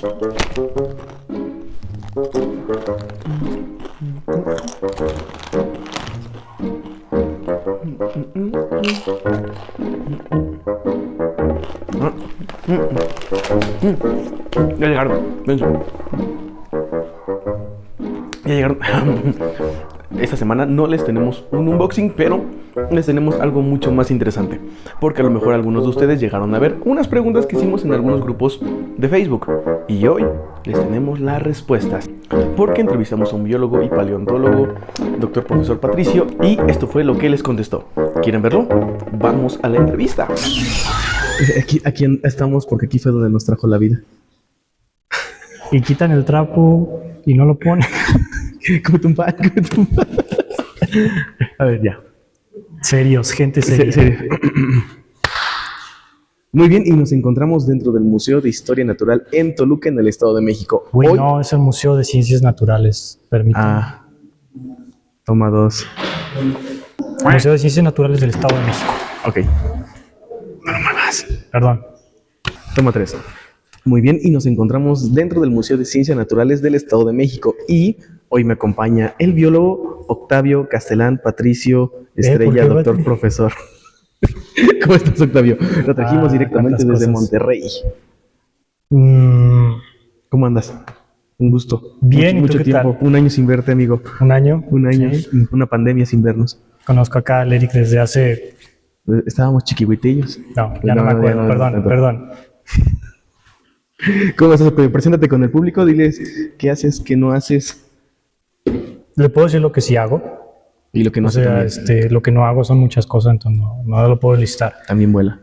Ya llegaron. Ya llegaron. Esta semana no les tenemos un unboxing, pero les tenemos algo mucho más interesante, porque a lo mejor algunos de ustedes llegaron a ver unas preguntas que hicimos en algunos grupos de Facebook, y hoy les tenemos las respuestas, porque entrevistamos a un biólogo y paleontólogo, doctor profesor Patricio, y esto fue lo que les contestó. ¿Quieren verlo? Vamos a la entrevista. Aquí estamos porque aquí fue donde nos trajo la vida. Y quitan el trapo y no lo ponen. Cómete un pan. A ver, ya. Serios, gente seria. Muy bien, y nos encontramos dentro del Museo de Historia Natural en Toluca, en el Estado de México. Hoy no, es el Museo de Ciencias Naturales, permítame. Toma 2. Museo de Ciencias Naturales del Estado de México. Ok. No lo muevas. Perdón. Toma 3. Muy bien, y nos encontramos dentro del Museo de Ciencias Naturales del Estado de México. Y hoy me acompaña el biólogo Octavio Castelán Patricio Estrella, doctor profesor. ¿Cómo estás, Octavio? Lo trajimos directamente desde Monterrey. ¿Cómo andas? Un gusto. Bien, mucho tiempo. Tal? Un año sin verte, amigo. ¿Un año? Un año. Sí. Una pandemia sin vernos. Conozco acá al Eric desde hace... Estábamos chiquihuitillos. No, ya no me acuerdo. Perdón. ¿Cómo estás? Preséntate con el público, diles qué haces, qué no haces. Le puedo decir lo que sí hago. Y lo que no hace también. Lo que no hago son muchas cosas, entonces no lo puedo listar. También vuela.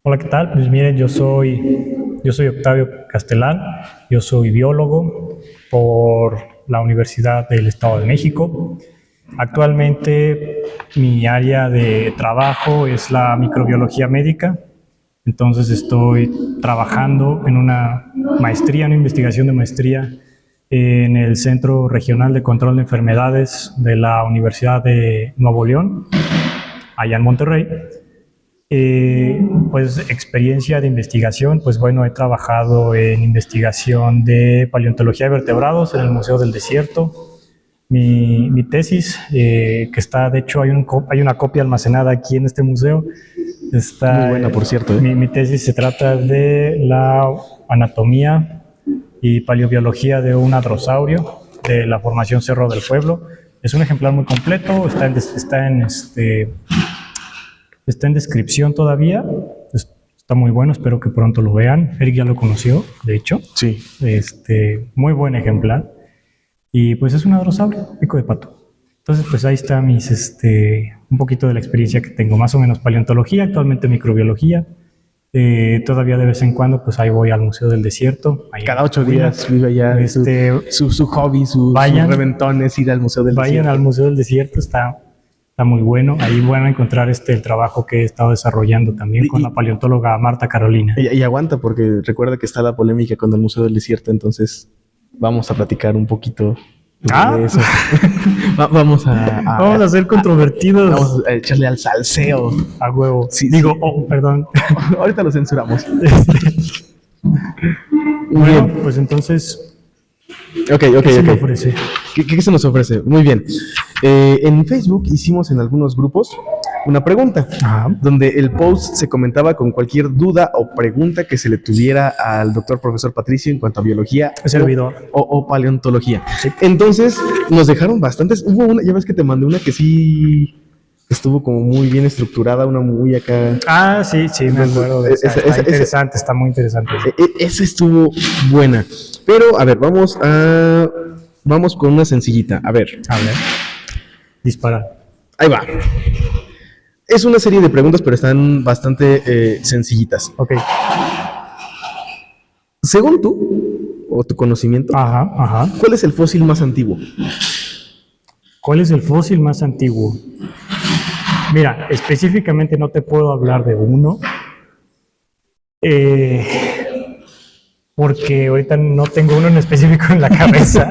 Hola, ¿qué tal? Pues miren, yo soy Octavio Castelán, yo soy biólogo por la Universidad del Estado de México. Actualmente mi área de trabajo es la microbiología médica, entonces estoy trabajando en una investigación de maestría en el Centro Regional de Control de Enfermedades de la Universidad de Nuevo León, allá en Monterrey. Pues experiencia de investigación, pues bueno, he trabajado en investigación de paleontología de vertebrados en el Museo del Desierto. Mi tesis, que está, de hecho, hay una copia almacenada aquí en este museo. Está, muy buena, por cierto. Mi tesis se trata de la anatomía y paleobiología de un hadrosaurio de la formación Cerro del Pueblo. Es un ejemplar muy completo, está en descripción todavía. Está muy bueno, espero que pronto lo vean. Eric ya lo conoció, de hecho. Sí. Muy buen ejemplar. Y pues es un hadrosaurio, pico de pato. Entonces pues ahí está un poquito de la experiencia que tengo, más o menos paleontología, actualmente microbiología. Todavía de vez en cuando pues ahí voy al Museo del Desierto. Cada 8 días vive allá su hobby, sus reventones, ir al Museo del Desierto. Vayan al Museo del Desierto, está muy bueno. Ahí van a encontrar el trabajo que he estado desarrollando también con la paleontóloga Marta Carolina. Y aguanta, porque recuerda que está la polémica con el Museo del Desierto, entonces vamos a platicar un poquito de eso. Vamos a ser controvertidos. Vamos a echarle al salseo. A huevo. Sí, perdón. Ahorita lo censuramos. Bueno, pues entonces... Ok. ¿Qué se me ofrece? ¿Qué se nos ofrece? Muy bien. En Facebook hicimos en algunos grupos una pregunta, donde el post se comentaba con cualquier duda o pregunta que se le tuviera al doctor profesor Patricio en cuanto a biología o paleontología. Sí. Entonces nos dejaron bastantes. Hubo una, ya ves que te mandé una que sí estuvo como muy bien estructurada, una muy acá. Sí, me acuerdo de esa. Está interesante, está muy interesante. Esa estuvo buena. Pero, a ver, vamos con una sencillita. A ver. Dispara. Ahí va. Es una serie de preguntas, pero están bastante sencillitas. Ok. Según tú, o tu conocimiento, ¿cuál es el fósil más antiguo? ¿Cuál es el fósil más antiguo? Mira, específicamente no te puedo hablar de uno, porque ahorita no tengo uno en específico en la cabeza,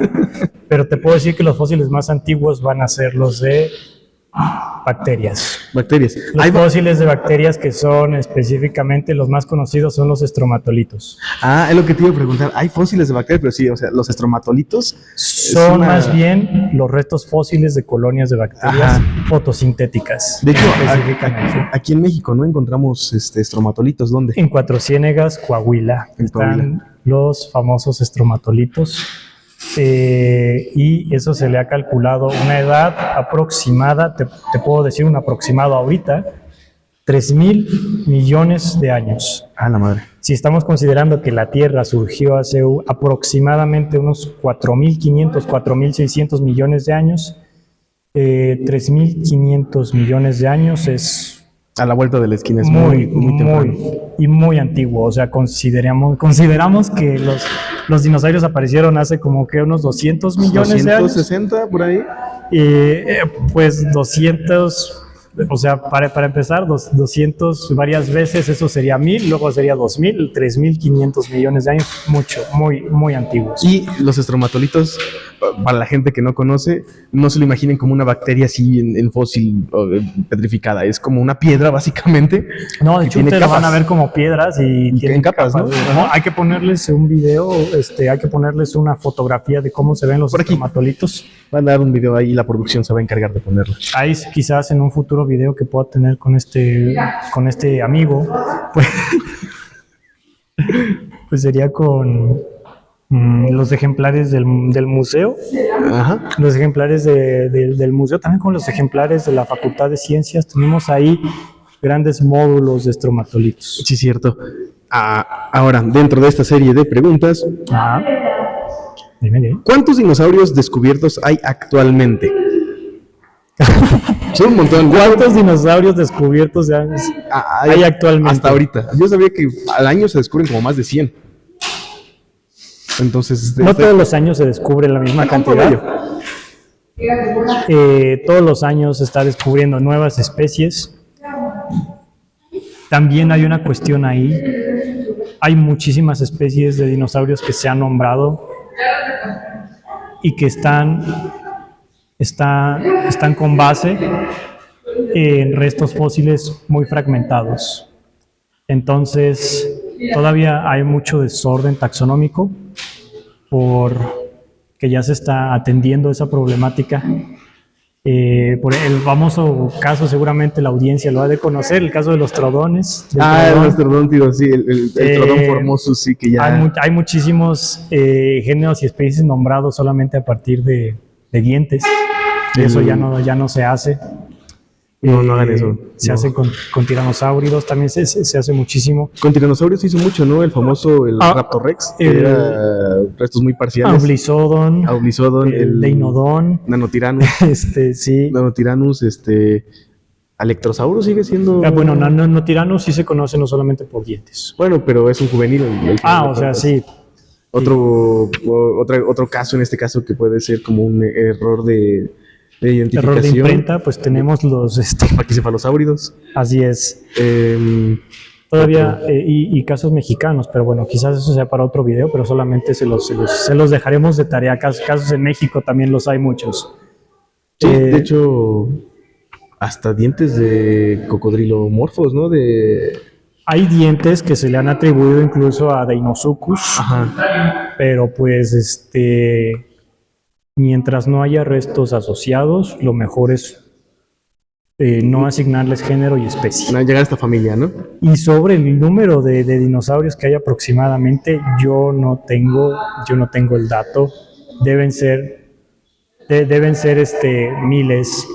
pero te puedo decir que los fósiles más antiguos van a ser los de bacterias. Bacterias. Los Hay fósiles de bacterias que son específicamente los más conocidos son los estromatolitos. es lo que te iba a preguntar. Hay fósiles de bacterias, pero sí, o sea, los estromatolitos Son más bien los restos fósiles de colonias de bacterias Ajá. fotosintéticas. De hecho, específicamente. aquí en México no encontramos estromatolitos. ¿Dónde? En Cuatro Ciénegas, Coahuila, En están Coahuila. los famosos estromatolitos. Y eso se le ha calculado una edad aproximada, te puedo decir un aproximado ahorita, 3.000 millones de años. Ah, la madre. Si estamos considerando que la Tierra surgió hace aproximadamente unos 4.500, 4.600 millones de años, 3.500 millones de años es A la vuelta de la esquina es muy temprano. muy antiguo. O sea, consideramos que los dinosaurios aparecieron hace como que unos 200 millones de años. 260 por ahí. Pues 200, o sea, para empezar, 200 varias veces, eso sería 1.000, luego sería 2.000, 3.500 millones de años, mucho, muy antiguos. Y los estromatolitos, para la gente que no conoce, no se lo imaginen como una bacteria así en fósil petrificada. Es como una piedra, básicamente. No, de que hecho tiene ustedes lo van capas. a ver como piedras y tienen en capas, ¿no? No, hay que ponerles un video, hay que ponerles una fotografía de cómo se ven los Por aquí. estromatolitos. Van a dar un video ahí y la producción se va a encargar de ponerlo. Ahí quizás en un futuro video que pueda tener con este amigo, pues sería con los ejemplares del museo, Ajá. los ejemplares del museo, también con los ejemplares de la Facultad de Ciencias. Tenemos ahí grandes módulos de estromatolitos. Sí, cierto. Ahora, dentro de esta serie de preguntas, Ah, dime. ¿cuántos dinosaurios descubiertos hay actualmente? Son un montón. ¿Cuántos dinosaurios descubiertos hay actualmente? Hasta ahorita. Yo sabía que al año se descubren como más de 100. Entonces, No todos los años se descubre la misma cantidad. Todos los años se está descubriendo nuevas especies. También hay una cuestión ahí. Hay muchísimas especies de dinosaurios que se han nombrado y que están con base en restos fósiles muy fragmentados. Entonces, todavía hay mucho desorden taxonómico porque ya se está atendiendo esa problemática. Por el famoso caso, seguramente la audiencia lo ha de conocer, el caso de los trodones. los trodóntidos, sí, el trodón formosus, sí, que ya... Hay muchísimos géneros y especies nombrados solamente a partir de dientes. Eso ya no se hace. No hagan eso. Se hace con tiranosáuridos, también se hace muchísimo. Con tiranosaurios se hizo mucho, ¿no? El famoso Raptorrex, que era restos muy parciales. Aublisodon, el Deinodon, Nanotyrannus, sí. Nanotyrannus, Alectrosaurus sigue siendo... Bueno, Nanotyrannus sí se conoce no solamente por dientes. Bueno, pero es un juvenil. O sea, sí. Otro caso, en este caso, que puede ser como un error de identificación. Error de imprenta, pues tenemos los... Paquicefalosáuridos. Así es. Todavía, y casos mexicanos, pero bueno, quizás eso sea para otro video, pero solamente se los dejaremos de tarea. Casos en México también los hay muchos. Sí, de hecho, hasta dientes de cocodrilomorfos, ¿no? Hay dientes que se le han atribuido incluso a Deinosuchus, pero pues mientras no haya restos asociados, lo mejor es no asignarles género y especie. No llegar a esta familia, ¿no? Y sobre el número de dinosaurios que hay aproximadamente, yo no tengo el dato. Deben ser miles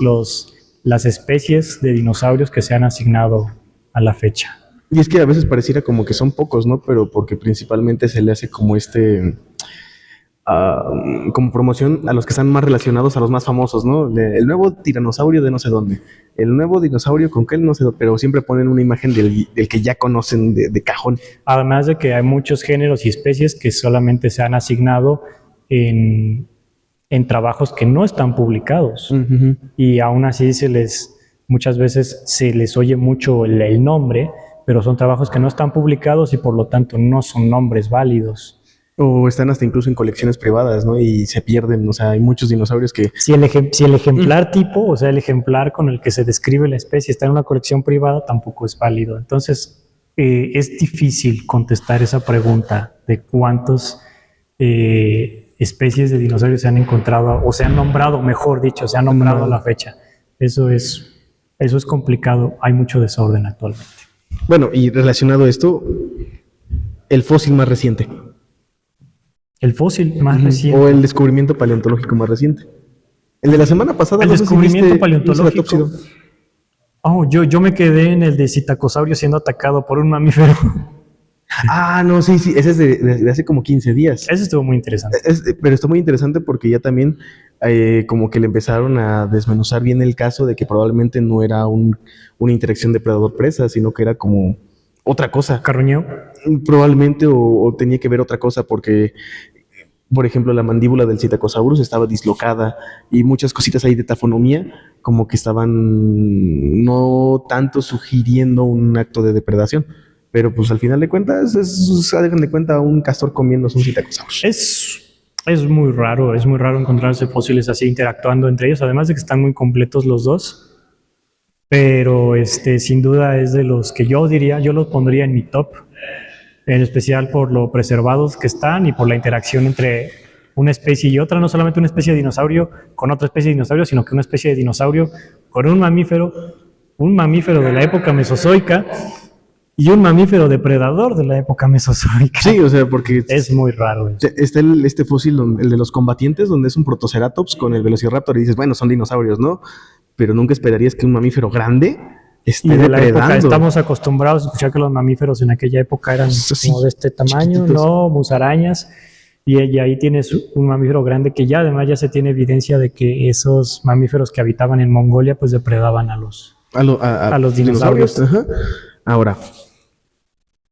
las especies de dinosaurios que se han asignado a la fecha. Y es que a veces pareciera como que son pocos, ¿no? Pero porque principalmente se le hace como como promoción a los que están más relacionados a los más famosos, ¿no? El nuevo tiranosaurio de no sé dónde, el nuevo dinosaurio con que él no sé dónde, pero siempre ponen una imagen del que ya conocen de cajón. Además de que hay muchos géneros y especies que solamente se han asignado en trabajos que no están publicados. Uh-huh. Y aún así muchas veces se les oye mucho el nombre, pero son trabajos que no están publicados y por lo tanto no son nombres válidos. O están hasta incluso en colecciones privadas, ¿no? Y se pierden, o sea, hay muchos dinosaurios que... Si el ejemplar tipo, o sea, el ejemplar con el que se describe la especie está en una colección privada, tampoco es válido. Entonces, es difícil contestar esa pregunta de cuántas especies de dinosaurios se han encontrado, o se han nombrado, mejor dicho, se han nombrado a la fecha. Eso es complicado, hay mucho desorden actualmente. Bueno, y relacionado a esto, el fósil más reciente. El fósil más reciente. O el descubrimiento paleontológico más reciente. El de la semana pasada. El no sé si descubrimiento viste paleontológico. un ceratópsido. Oh, yo me quedé en el de Citacosaurio siendo atacado por un mamífero. Ah, no, sí, ese es de hace como 15 días. Eso estuvo muy interesante. Pero está muy interesante porque ya también como que le empezaron a desmenuzar bien el caso de que probablemente no era una interacción depredador-presa, sino que era como otra cosa. ¿Carroñeo? Probablemente o tenía que ver otra cosa porque, por ejemplo, la mandíbula del Psittacosaurus estaba dislocada y muchas cositas ahí de tafonomía como que estaban no tanto sugiriendo un acto de depredación. Pero pues al final de cuentas, hagan de cuenta un castor comiéndose un Psittacosaurus. Es muy raro encontrarse fósiles así interactuando entre ellos, además de que están muy completos los dos. Pero sin duda es de los que yo los pondría en mi top, en especial por lo preservados que están y por la interacción entre una especie y otra, no solamente una especie de dinosaurio con otra especie de dinosaurio, sino que una especie de dinosaurio con un mamífero de la época mesozoica y un mamífero depredador de la época mesozoica. Sí, o sea, porque es muy raro. Está este fósil, el de los combatientes, donde es un Protoceratops con el Velociraptor y dices, bueno, son dinosaurios, ¿no? Pero nunca esperarías que un mamífero grande esté y de depredando. La época, estamos acostumbrados a escuchar que los mamíferos en aquella época eran como de este tamaño, chiquititos. No, musarañas, y ahí tienes un mamífero grande que ya además ya se tiene evidencia de que esos mamíferos que habitaban en Mongolia pues depredaban a los dinosaurios. Ajá. Ahora,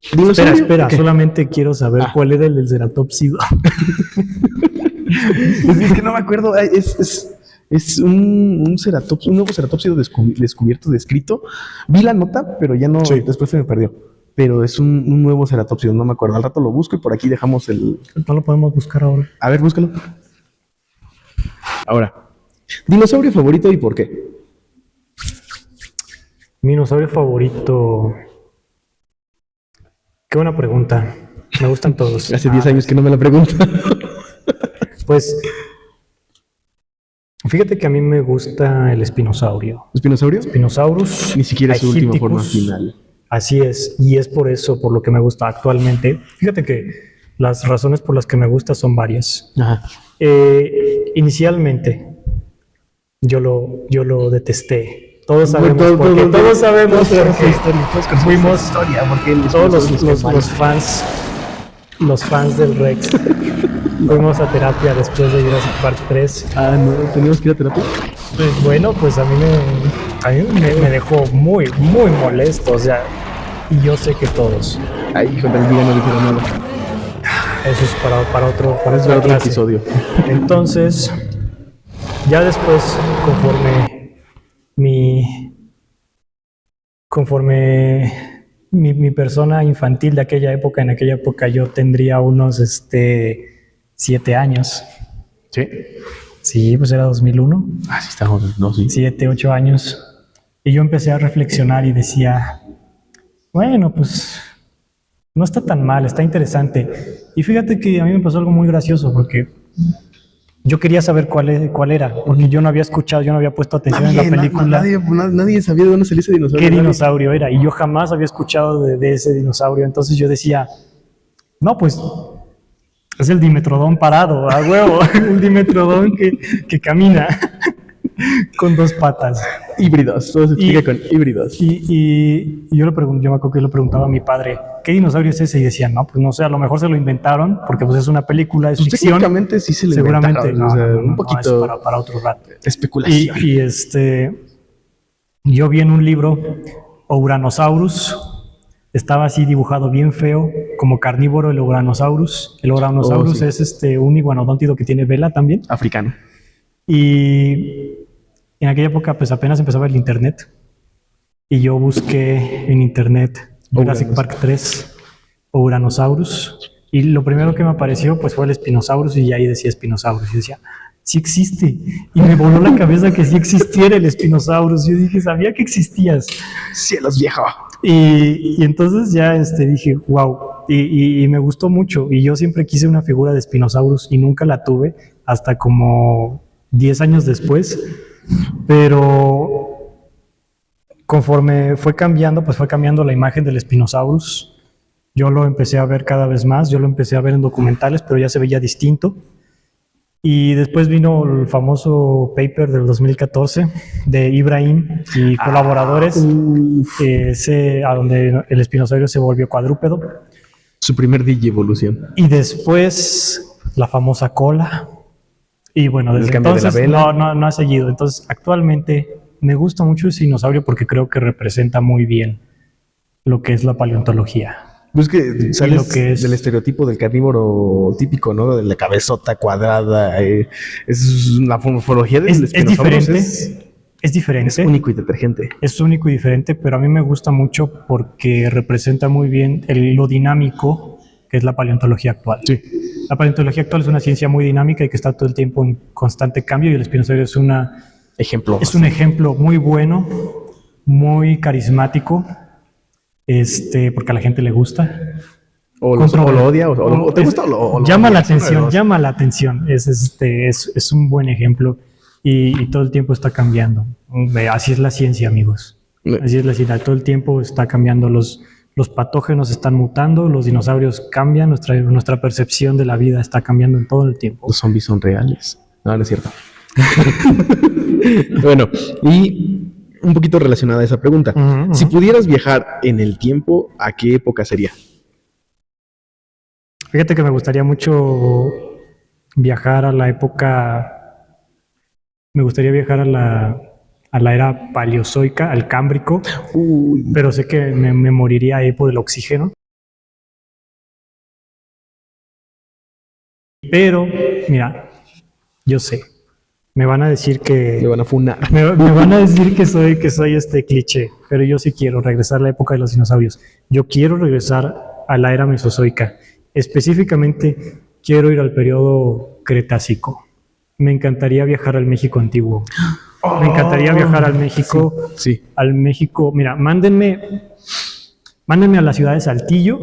espera, okay. Solamente quiero saber cuál era el del Ceratópsido. Es que no me acuerdo, es un nuevo ceratópsido descubierto, descrito. Vi la nota, pero ya no, después se me perdió. Pero es un nuevo ceratópsido, no me acuerdo. Al rato lo busco y por aquí dejamos el... No lo podemos buscar ahora. A ver, búscalo. Ahora, ¿dinosaurio favorito y por qué? Mi dinosaurio favorito... Qué buena pregunta. Me gustan todos. Hace 10 años que no me la pregunto. Pues... Fíjate que a mí me gusta el espinosaurio. ¿Espinosaurio? Spinosaurus. Ni siquiera es su última forma final. Así es, y es por eso, por lo que me gusta actualmente. Fíjate que las razones por las que me gusta son varias. Ajá. Inicialmente, yo lo detesté. Todos sabemos todos sabemos porque fuimos todos los fans del Rex. Fuimos a terapia después de Jurassic Park 3. Ah, ¿no? ¿Teníamos que ir a terapia? Pues bueno, pues a mí me dejó muy, muy molesto, o sea, y yo sé que todos. Ay, hijo de día no dijeron nada. Eso es para otro episodio. Entonces, ya después, conforme mi persona infantil de aquella época, en aquella época yo tendría unos 7 años. ¿Sí? Sí, pues era 2001. Ah, sí, está joven, no, sí. 7, 8 años. Y yo empecé a reflexionar y decía, bueno, pues no está tan mal, está interesante. Y fíjate que a mí me pasó algo muy gracioso porque yo quería saber cuál era, porque yo no había escuchado, yo no había puesto atención en la película. Nadie sabía de dónde salía ese dinosaurio. ¿Qué dinosaurio era? Y yo jamás había escuchado de ese dinosaurio. Entonces yo decía, no, pues es el Dimetrodon parado, a huevo, un Dimetrodon que camina con 2 patas. Híbridos, todo se explica con híbridos. Y yo me acuerdo que yo le preguntaba a mi padre, ¿qué dinosaurio es ese? Y decían, no, pues no sé, a lo mejor se lo inventaron, porque pues es una película, es ficción. Técnicamente sí se lo seguramente inventaron, un poquito es para otro rato. Especulación. Yo vi en un libro Ouranosaurus. Estaba así dibujado bien feo, como carnívoro el Ouranosaurus. El Ouranosaurus sí. Es un iguanodóntido que tiene vela también. Africano. Y en aquella época pues apenas empezaba el internet. Y yo busqué en internet Jurassic Park 3, Ouranosaurus. Y lo primero que me apareció pues fue el Spinosaurus y ahí decía Spinosaurus. Y decía, sí existe. Y me voló la cabeza que sí existiera el Spinosaurus. Yo dije, sabía que existías. Cielos, viejo. Y entonces ya dije, wow. Y me gustó mucho. Y yo siempre quise una figura de Spinosaurus y nunca la tuve hasta como 10 años después. Pero conforme fue cambiando, pues fue cambiando la imagen del Spinosaurus. Yo lo empecé a ver cada vez más, yo lo empecé a ver en documentales, pero ya se veía distinto. Y después vino el famoso paper del 2014 de Ibrahim y colaboradores, a donde el espinosaurio se volvió cuadrúpedo. Su primer digievolución. Y después la famosa cola. Y bueno, desde entonces no ha seguido. Entonces, actualmente me gusta mucho el dinosaurio porque creo que representa muy bien lo que es la paleontología. Pues que sales del estereotipo del carnívoro típico, ¿no? De la cabezota cuadrada. Es la morfología del Spinosaurus. Es diferente. Es único y detergente. Es único y diferente, pero a mí me gusta mucho porque representa muy bien lo dinámico que es la paleontología actual. Sí. La paleontología actual es una ciencia muy dinámica y que está todo el tiempo en constante cambio, y el espinosaurio es un ejemplo muy bueno, muy carismático. Porque a la gente le gusta. O lo odia, o te gusta, o lo llama la atención. Es un buen ejemplo y todo el tiempo está cambiando. Así es la ciencia, amigos. Así es la ciencia. Todo el tiempo está cambiando. Los patógenos están mutando, los dinosaurios cambian, nuestra percepción de la vida está cambiando en todo el tiempo. Los zombies son reales. No es cierto. Bueno, y un poquito relacionada a esa pregunta. Si pudieras viajar en el tiempo, ¿a qué época sería? Fíjate que me gustaría mucho viajar a la época... Me gustaría viajar a la era paleozoica, al Cámbrico. Pero sé que me moriría ahí por el oxígeno. Pero, mira, yo sé. Me van a decir que... Me van a funar. Me van a decir que soy cliché, pero yo sí quiero regresar a la época de los dinosaurios. Yo quiero regresar a la era mesozoica. Específicamente, quiero ir al periodo Cretácico. Me encantaría viajar al México antiguo. Me encantaría viajar al México. Sí. Al México... Mira, mándenme a la ciudad de Saltillo,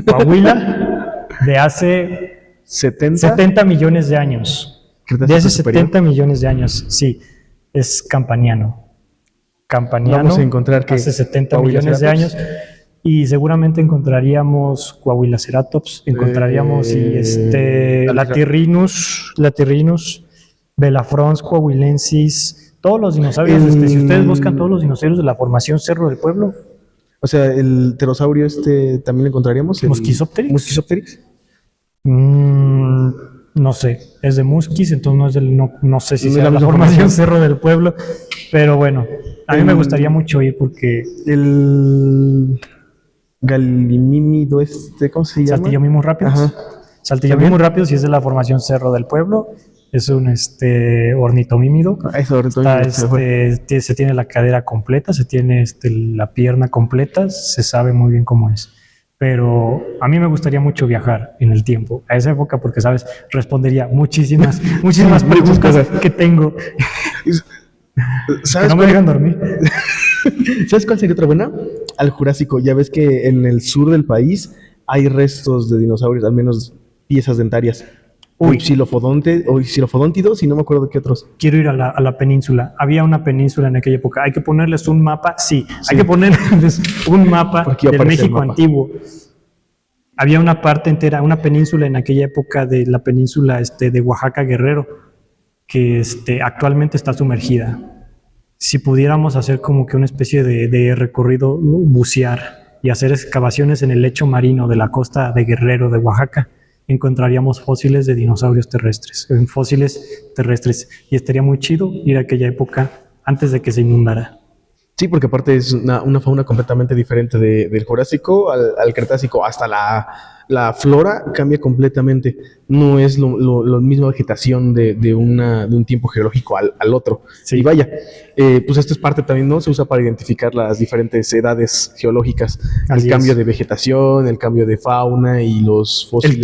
Coahuila, de hace 70 millones de años. De hace 70 millones de años, sí, es Campaniano. Vamos a encontrar que hace 70 millones de años, y seguramente encontraríamos Coahuilaceratops, encontraríamos Latirrinus, Belafrons coahuilensis, todos los dinosaurios. Si ustedes buscan todos los dinosaurios de la formación Cerro del Pueblo. O sea, el pterosaurio también lo encontraríamos. Musquisopteryx. No sé, es de Musquis, entonces no sé si sea la formación Cerro del Pueblo, pero bueno, a mí me gustaría mucho ir porque... El Galimímido ¿cómo se llama? Saltillomimus rápidos. Saltillomimus rápidos, si es de la formación Cerro del Pueblo, es un ornitomímido. Se tiene la cadera completa, se tiene la pierna completa, se sabe muy bien cómo es. Pero a mí me gustaría mucho viajar en el tiempo, a esa época, porque, ¿sabes? Respondería muchísimas preguntas que tengo. ¿Sabes que no me dejan dormir. ¿Sabes cuál sería otra buena? Al Jurásico. Ya ves que en el sur del país hay restos de dinosaurios, al menos piezas dentarias. Xilofodóntidos y no me acuerdo de qué otros. Quiero ir a la península. Había una península en aquella época. Hay que ponerles un mapa. Sí. Hay que ponerles un mapa del México antiguo. Había una parte entera, una península en aquella época de la península de Oaxaca Guerrero, que actualmente está sumergida. Si pudiéramos hacer como que una especie de recorrido, bucear y hacer excavaciones en el lecho marino de la costa de Guerrero, de Oaxaca, encontraríamos fósiles de dinosaurios terrestres, y estaría muy chido ir a aquella época antes de que se inundara. Sí, porque aparte es una fauna completamente diferente del Jurásico al Cretácico. Hasta la flora cambia completamente. No es la misma vegetación de un tiempo geológico al otro. Sí. Y vaya, pues esto es parte también, ¿no? Se usa para identificar las diferentes edades geológicas. Así el cambio es. de vegetación, el cambio de fauna y los fósiles. El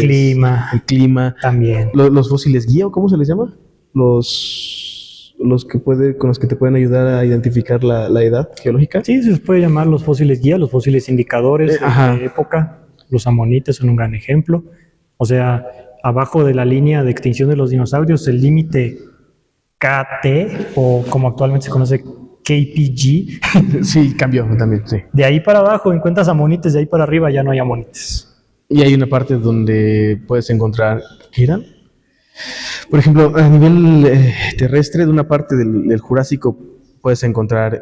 clima. También. Los fósiles guía, ¿o cómo se les llama? Con los que te pueden ayudar a identificar la edad geológica. Sí, se les puede llamar los fósiles guía, los fósiles indicadores de época. Los amonites son un gran ejemplo. O sea, abajo de la línea de extinción de los dinosaurios, el límite KT, o como actualmente se conoce KPG. Sí, cambió también, sí. De ahí para abajo encuentras amonites, de ahí para arriba ya no hay amonites. Y hay una parte donde puedes encontrar, ¿qué eran? Por ejemplo, a nivel terrestre, de una parte del Jurásico puedes encontrar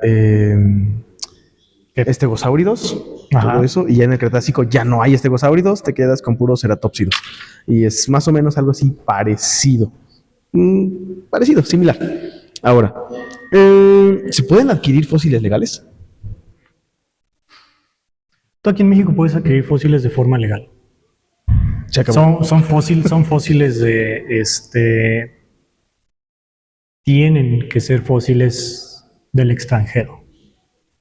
estegosáuridos, todo eso, y ya en el Cretácico ya no hay estegosáuridos, te quedas con puros ceratópsidos. Y es más o menos algo así parecido. Parecido, similar. Ahora, ¿se pueden adquirir fósiles legales? Tú aquí en México puedes adquirir fósiles de forma legal. Se acabó. Son fósiles tienen que ser fósiles del extranjero.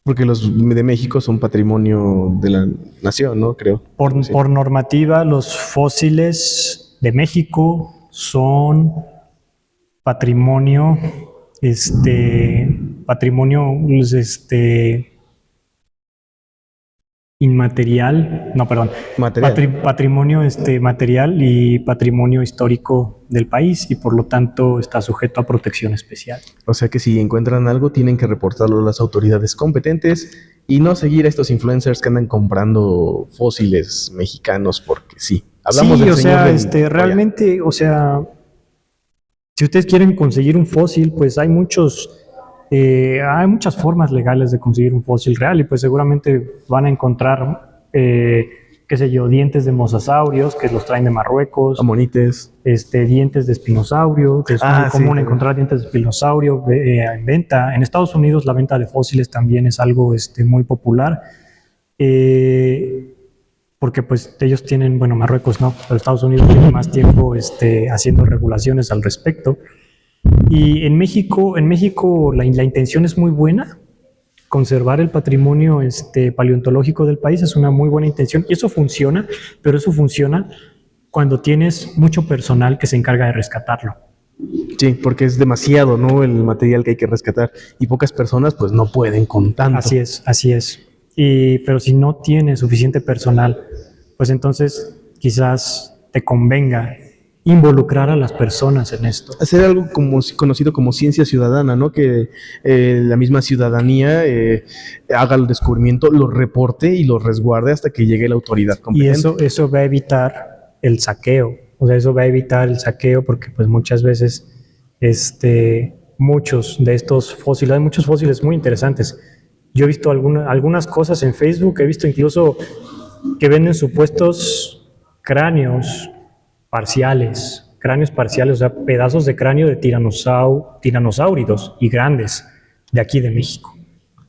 Porque los de México son patrimonio de la nación, ¿no? Creo. Sí. Por normativa, los fósiles de México son patrimonio, inmaterial, no, perdón, patrimonio material y patrimonio histórico del país, y por lo tanto está sujeto a protección especial. O sea que si encuentran algo tienen que reportarlo a las autoridades competentes y no seguir a estos influencers que andan comprando fósiles mexicanos porque sí. Hablamos del señor realmente, o sea, si ustedes quieren conseguir un fósil, pues hay muchas formas legales de conseguir un fósil real, y pues seguramente van a encontrar, qué sé yo, dientes de mosasaurios que los traen de Marruecos, amonites, dientes de espinosaurio, que es muy común encontrar dientes de espinosaurio en venta. En Estados Unidos la venta de fósiles también es algo muy popular, porque pues ellos tienen, bueno, Marruecos no, pero Estados Unidos tiene más tiempo haciendo regulaciones al respecto. Y en México la intención es muy buena. Conservar el patrimonio paleontológico del país es una muy buena intención, y eso funciona, pero eso funciona cuando tienes mucho personal que se encarga de rescatarlo. Sí, porque es demasiado, ¿no? El material que hay que rescatar, y pocas personas pues no pueden con tanto. Así es. Pero si no tienes suficiente personal, pues entonces quizás te convenga involucrar a las personas en esto. Hacer algo conocido como ciencia ciudadana, ¿no? Que la misma ciudadanía haga el descubrimiento, lo reporte y lo resguarde hasta que llegue la autoridad competente. Y eso va a evitar el saqueo. O sea, eso va a evitar el saqueo porque pues muchas veces muchos de estos fósiles, hay muchos fósiles muy interesantes. Yo he visto algunas cosas en Facebook, he visto incluso que venden supuestos cráneos parciales, o sea, pedazos de cráneo de tiranosáuridos y grandes de aquí de México,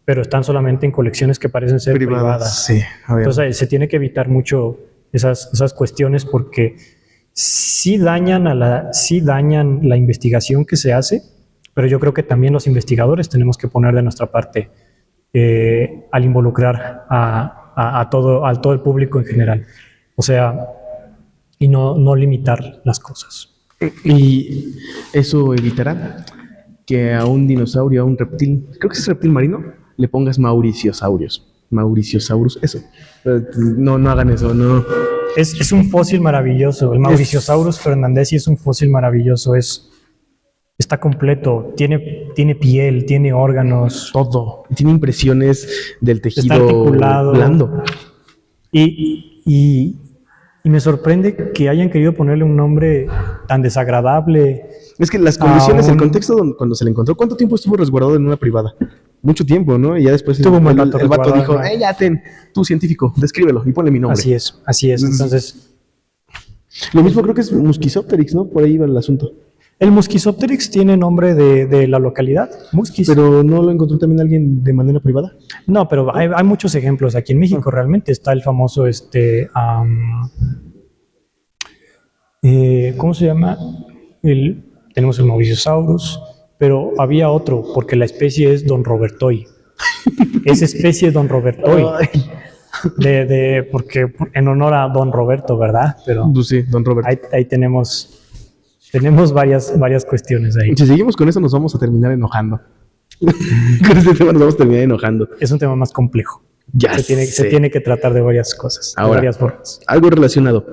pero están solamente en colecciones que parecen ser privadas. Sí, entonces se tiene que evitar mucho esas cuestiones, porque sí dañan la investigación que se hace, pero yo creo que también los investigadores tenemos que poner de nuestra parte al involucrar a todo el público en general. O sea, y no limitar las cosas. Y eso evitará que a un dinosaurio, a un reptil, creo que es reptil marino, le pongas Mauriciosaurus, eso. No hagan eso, no. Es un fósil maravilloso, el Mauriciosaurus fernandesi es un fósil maravilloso, está completo, tiene piel, tiene órganos. Todo. Tiene impresiones del tejido está articulado, blando. Y me sorprende que hayan querido ponerle un nombre tan desagradable. Es que las condiciones, el contexto cuando se le encontró, ¿cuánto tiempo estuvo resguardado en una privada? Mucho tiempo, ¿no? Y ya después el vato dijo, ya tú científico, descríbelo y ponle mi nombre. Así es. Entonces, lo mismo creo que es Musquisopteryx, ¿no? Por ahí va el asunto. El Musquisopteryx tiene nombre de la localidad, Musquis. Pero ¿no lo encontró también alguien de manera privada? No, pero hay muchos ejemplos aquí en México. Realmente está el famoso, ¿cómo se llama? Tenemos el Mauriciosaurus, pero había otro, porque la especie es Don Robertoi. Es especie Don Robertoi. Porque en honor a Don Roberto, ¿verdad? Pero Pues sí, don Robert. ahí tenemos varias cuestiones ahí. Si seguimos con eso nos vamos a terminar enojando. Con este tema nos vamos a terminar enojando. Es un tema más complejo. Ya Se tiene que tratar de varias cosas, de Ahora, varias formas. algo relacionado.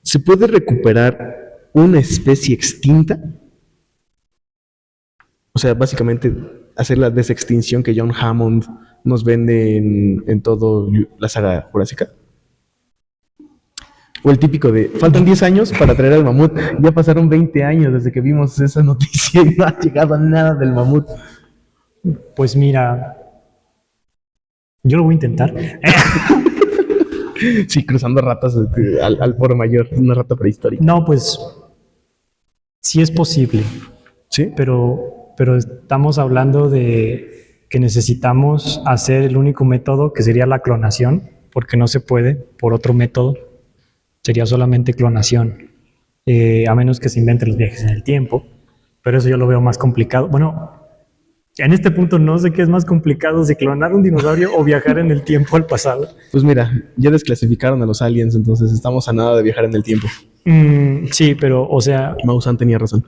¿Se puede recuperar una especie extinta? O sea, básicamente hacer la desextinción que John Hammond nos vende en todo la saga jurásica. O el típico de, faltan 10 años para traer al mamut. Ya pasaron 20 años desde que vimos esa noticia y no ha llegado nada del mamut. Pues mira, yo lo voy a intentar. Sí, cruzando ratas al por mayor, una rata prehistórica. No, pues sí es posible, ¿Sí? pero estamos hablando de que necesitamos hacer el único método que sería la clonación, porque no se puede por otro método, sería solamente clonación, a menos que se inventen los viajes en el tiempo, pero eso yo lo veo más complicado. Bueno, en este punto no sé qué es más complicado, si clonar un dinosaurio o viajar en el tiempo al pasado. Pues mira, ya desclasificaron a los aliens, entonces estamos a nada de viajar en el tiempo. Sí, pero o sea, Maussan tenía razón.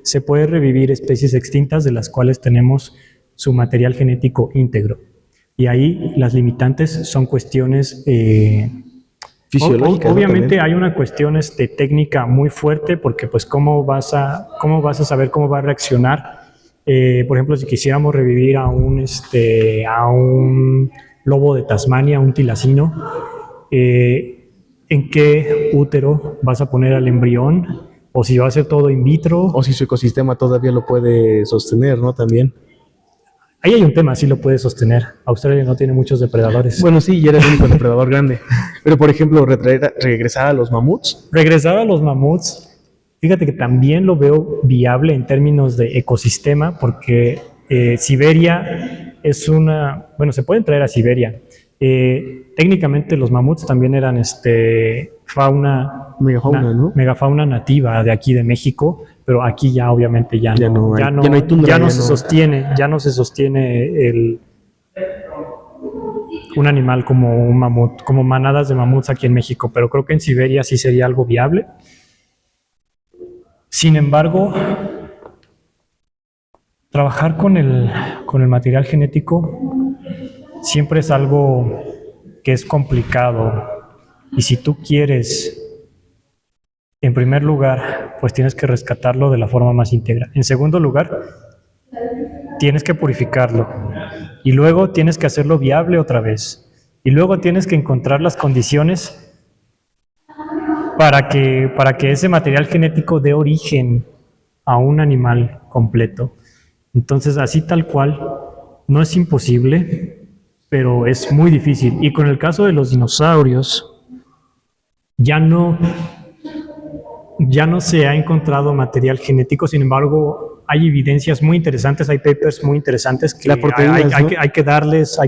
se puede revivir especies extintas de las cuales tenemos su material genético íntegro. Y ahí las limitantes son cuestiones Fisiológicas. obviamente ¿no? hay una cuestión técnica muy fuerte, porque pues cómo vas a saber cómo va a reaccionar. Por ejemplo, si quisiéramos revivir a un lobo de Tasmania, un tilacino, ¿en qué útero vas a poner al embrión? O si va a ser todo in vitro. O si su ecosistema todavía lo puede sostener, ¿no? También. Ahí hay un tema, sí lo puede sostener. Australia no tiene muchos depredadores. Bueno, sí, ya era el único depredador grande. Pero, por ejemplo, regresar a los mamuts. Regresar a los mamuts, fíjate que también lo veo viable en términos de ecosistema, porque Siberia es bueno, se pueden traer a Siberia. Técnicamente los mamuts también eran Megafauna, ¿no? megafauna nativa de aquí de México, pero aquí ya obviamente ya no hay tundra, ya no se sostiene un animal como un mamut, como manadas de mamuts aquí en México, pero creo que en Siberia sí sería algo viable. Sin embargo, trabajar con el material genético siempre es algo que es complicado, y si tú quieres, en primer lugar, pues tienes que rescatarlo de la forma más íntegra. En segundo lugar, tienes que purificarlo, y luego tienes que hacerlo viable otra vez, y luego tienes que encontrar las condiciones para que ese material genético dé origen a un animal completo. Entonces, así tal cual, no es imposible, pero es muy difícil. Y con el caso de los dinosaurios, ya no se ha encontrado material genético. Sin embargo, hay evidencias muy interesantes, hay papers muy interesantes que hay que darles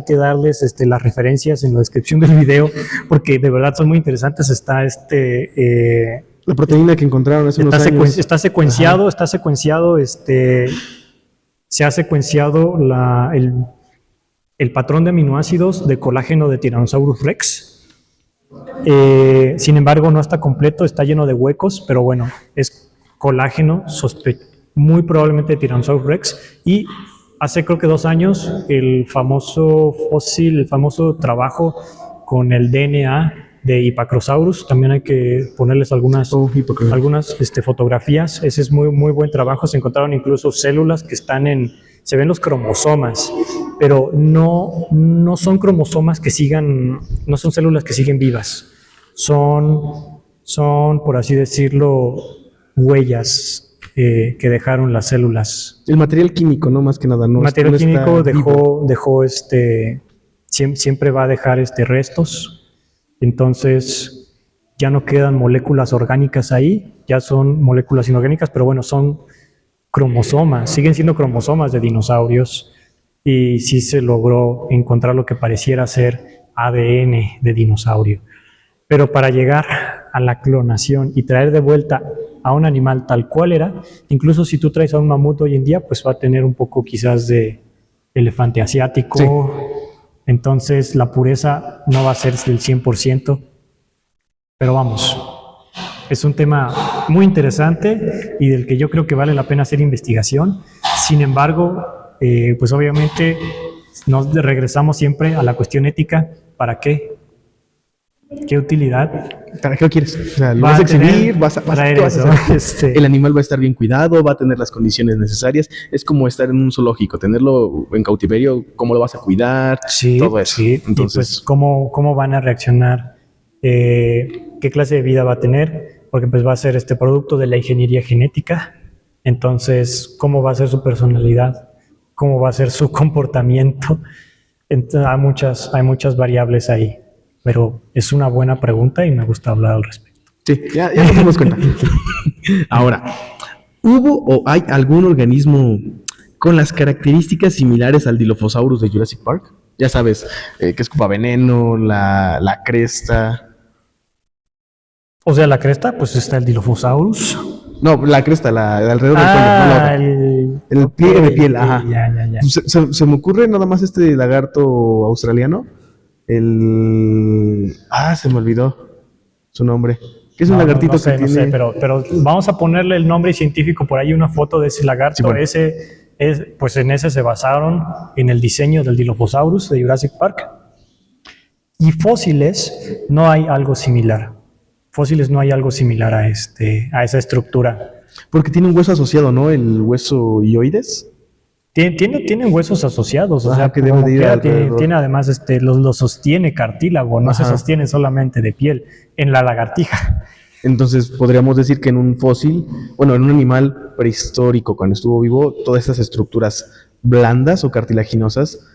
las referencias en la descripción del video, porque de verdad son muy interesantes. Está la proteína que encontraron hace unos años. Está secuenciado, se ha secuenciado el patrón de aminoácidos de colágeno de Tyrannosaurus rex. Sin embargo, no está completo, está lleno de huecos, pero bueno, es colágeno muy probablemente de Tyrannosaurus rex. Y hace creo que 2 años, el famoso trabajo con el DNA de Hypacrosaurus, también hay que ponerles algunas fotografías. Ese es muy, muy buen trabajo. Se encontraron incluso células que se ven los cromosomas, pero no son cromosomas no son células que siguen vivas. Son, por así decirlo, huellas que dejaron las células. El material químico, no más que nada. No, el material químico dejó siempre va a dejar restos. Entonces, ya no quedan moléculas orgánicas ahí, ya son moléculas inorgánicas, pero bueno, son cromosomas, siguen siendo cromosomas de dinosaurios, y sí se logró encontrar lo que pareciera ser ADN de dinosaurio. Pero para llegar a la clonación y traer de vuelta a un animal tal cual era, incluso si tú traes a un mamut hoy en día, pues va a tener un poco quizás de elefante asiático, Sí. Entonces la pureza no va a ser del 100%, pero vamos, es un tema muy interesante y del que yo creo que vale la pena hacer investigación. Sin embargo, pues obviamente nos regresamos siempre a la cuestión ética. ¿Para qué? ¿Qué utilidad? ¿Para qué lo quieres? O sea, lo Va vas a a tener exhibir, ¿qué vas a traer hacer? eso? El animal va a estar bien cuidado, va a tener las condiciones necesarias. Es como estar en un zoológico, tenerlo en cautiverio, ¿cómo lo vas a cuidar? Sí, todo eso. sí. Entonces, Y pues, ¿cómo van a reaccionar? ¿Qué clase de vida va a tener? Porque pues va a ser este producto de la ingeniería genética. Entonces, ¿cómo va a ser su personalidad? ¿Cómo va a ser su comportamiento? Entonces, hay muchas variables ahí. Pero es una buena pregunta y me gusta hablar al respecto. sí, ya nos dimos cuenta. Ahora, ¿hubo o hay algún organismo con las características similares al Dilophosaurus de Jurassic Park? Ya sabes, que escupa veneno, la cresta. O sea, la cresta, pues está el Dilophosaurus. No, la cresta, la de alrededor del cuello, no la otra. El pliegue de piel, ajá. Ya. Se me ocurre nada más este lagarto australiano. Se me olvidó su nombre. Que es un lagartito no sé, que tiene... No sé, pero vamos a ponerle el nombre científico por ahí, una foto de ese lagarto. Sí, bueno. Pues en ese se basaron en el diseño del Dilophosaurus de Jurassic Park. Y fósiles no hay algo similar. Fósiles no hay algo similar a esa estructura. Porque tiene un hueso asociado, ¿no? El hueso ioides. Tienen huesos asociados, o Ajá, sea, que debe de ir alrededor. tiene además, lo sostiene cartílago, no se Ajá. sostiene solamente de piel, en la lagartija. Entonces podríamos decir que en un fósil, bueno, en un animal prehistórico cuando estuvo vivo, todas esas estructuras blandas o cartilaginosas,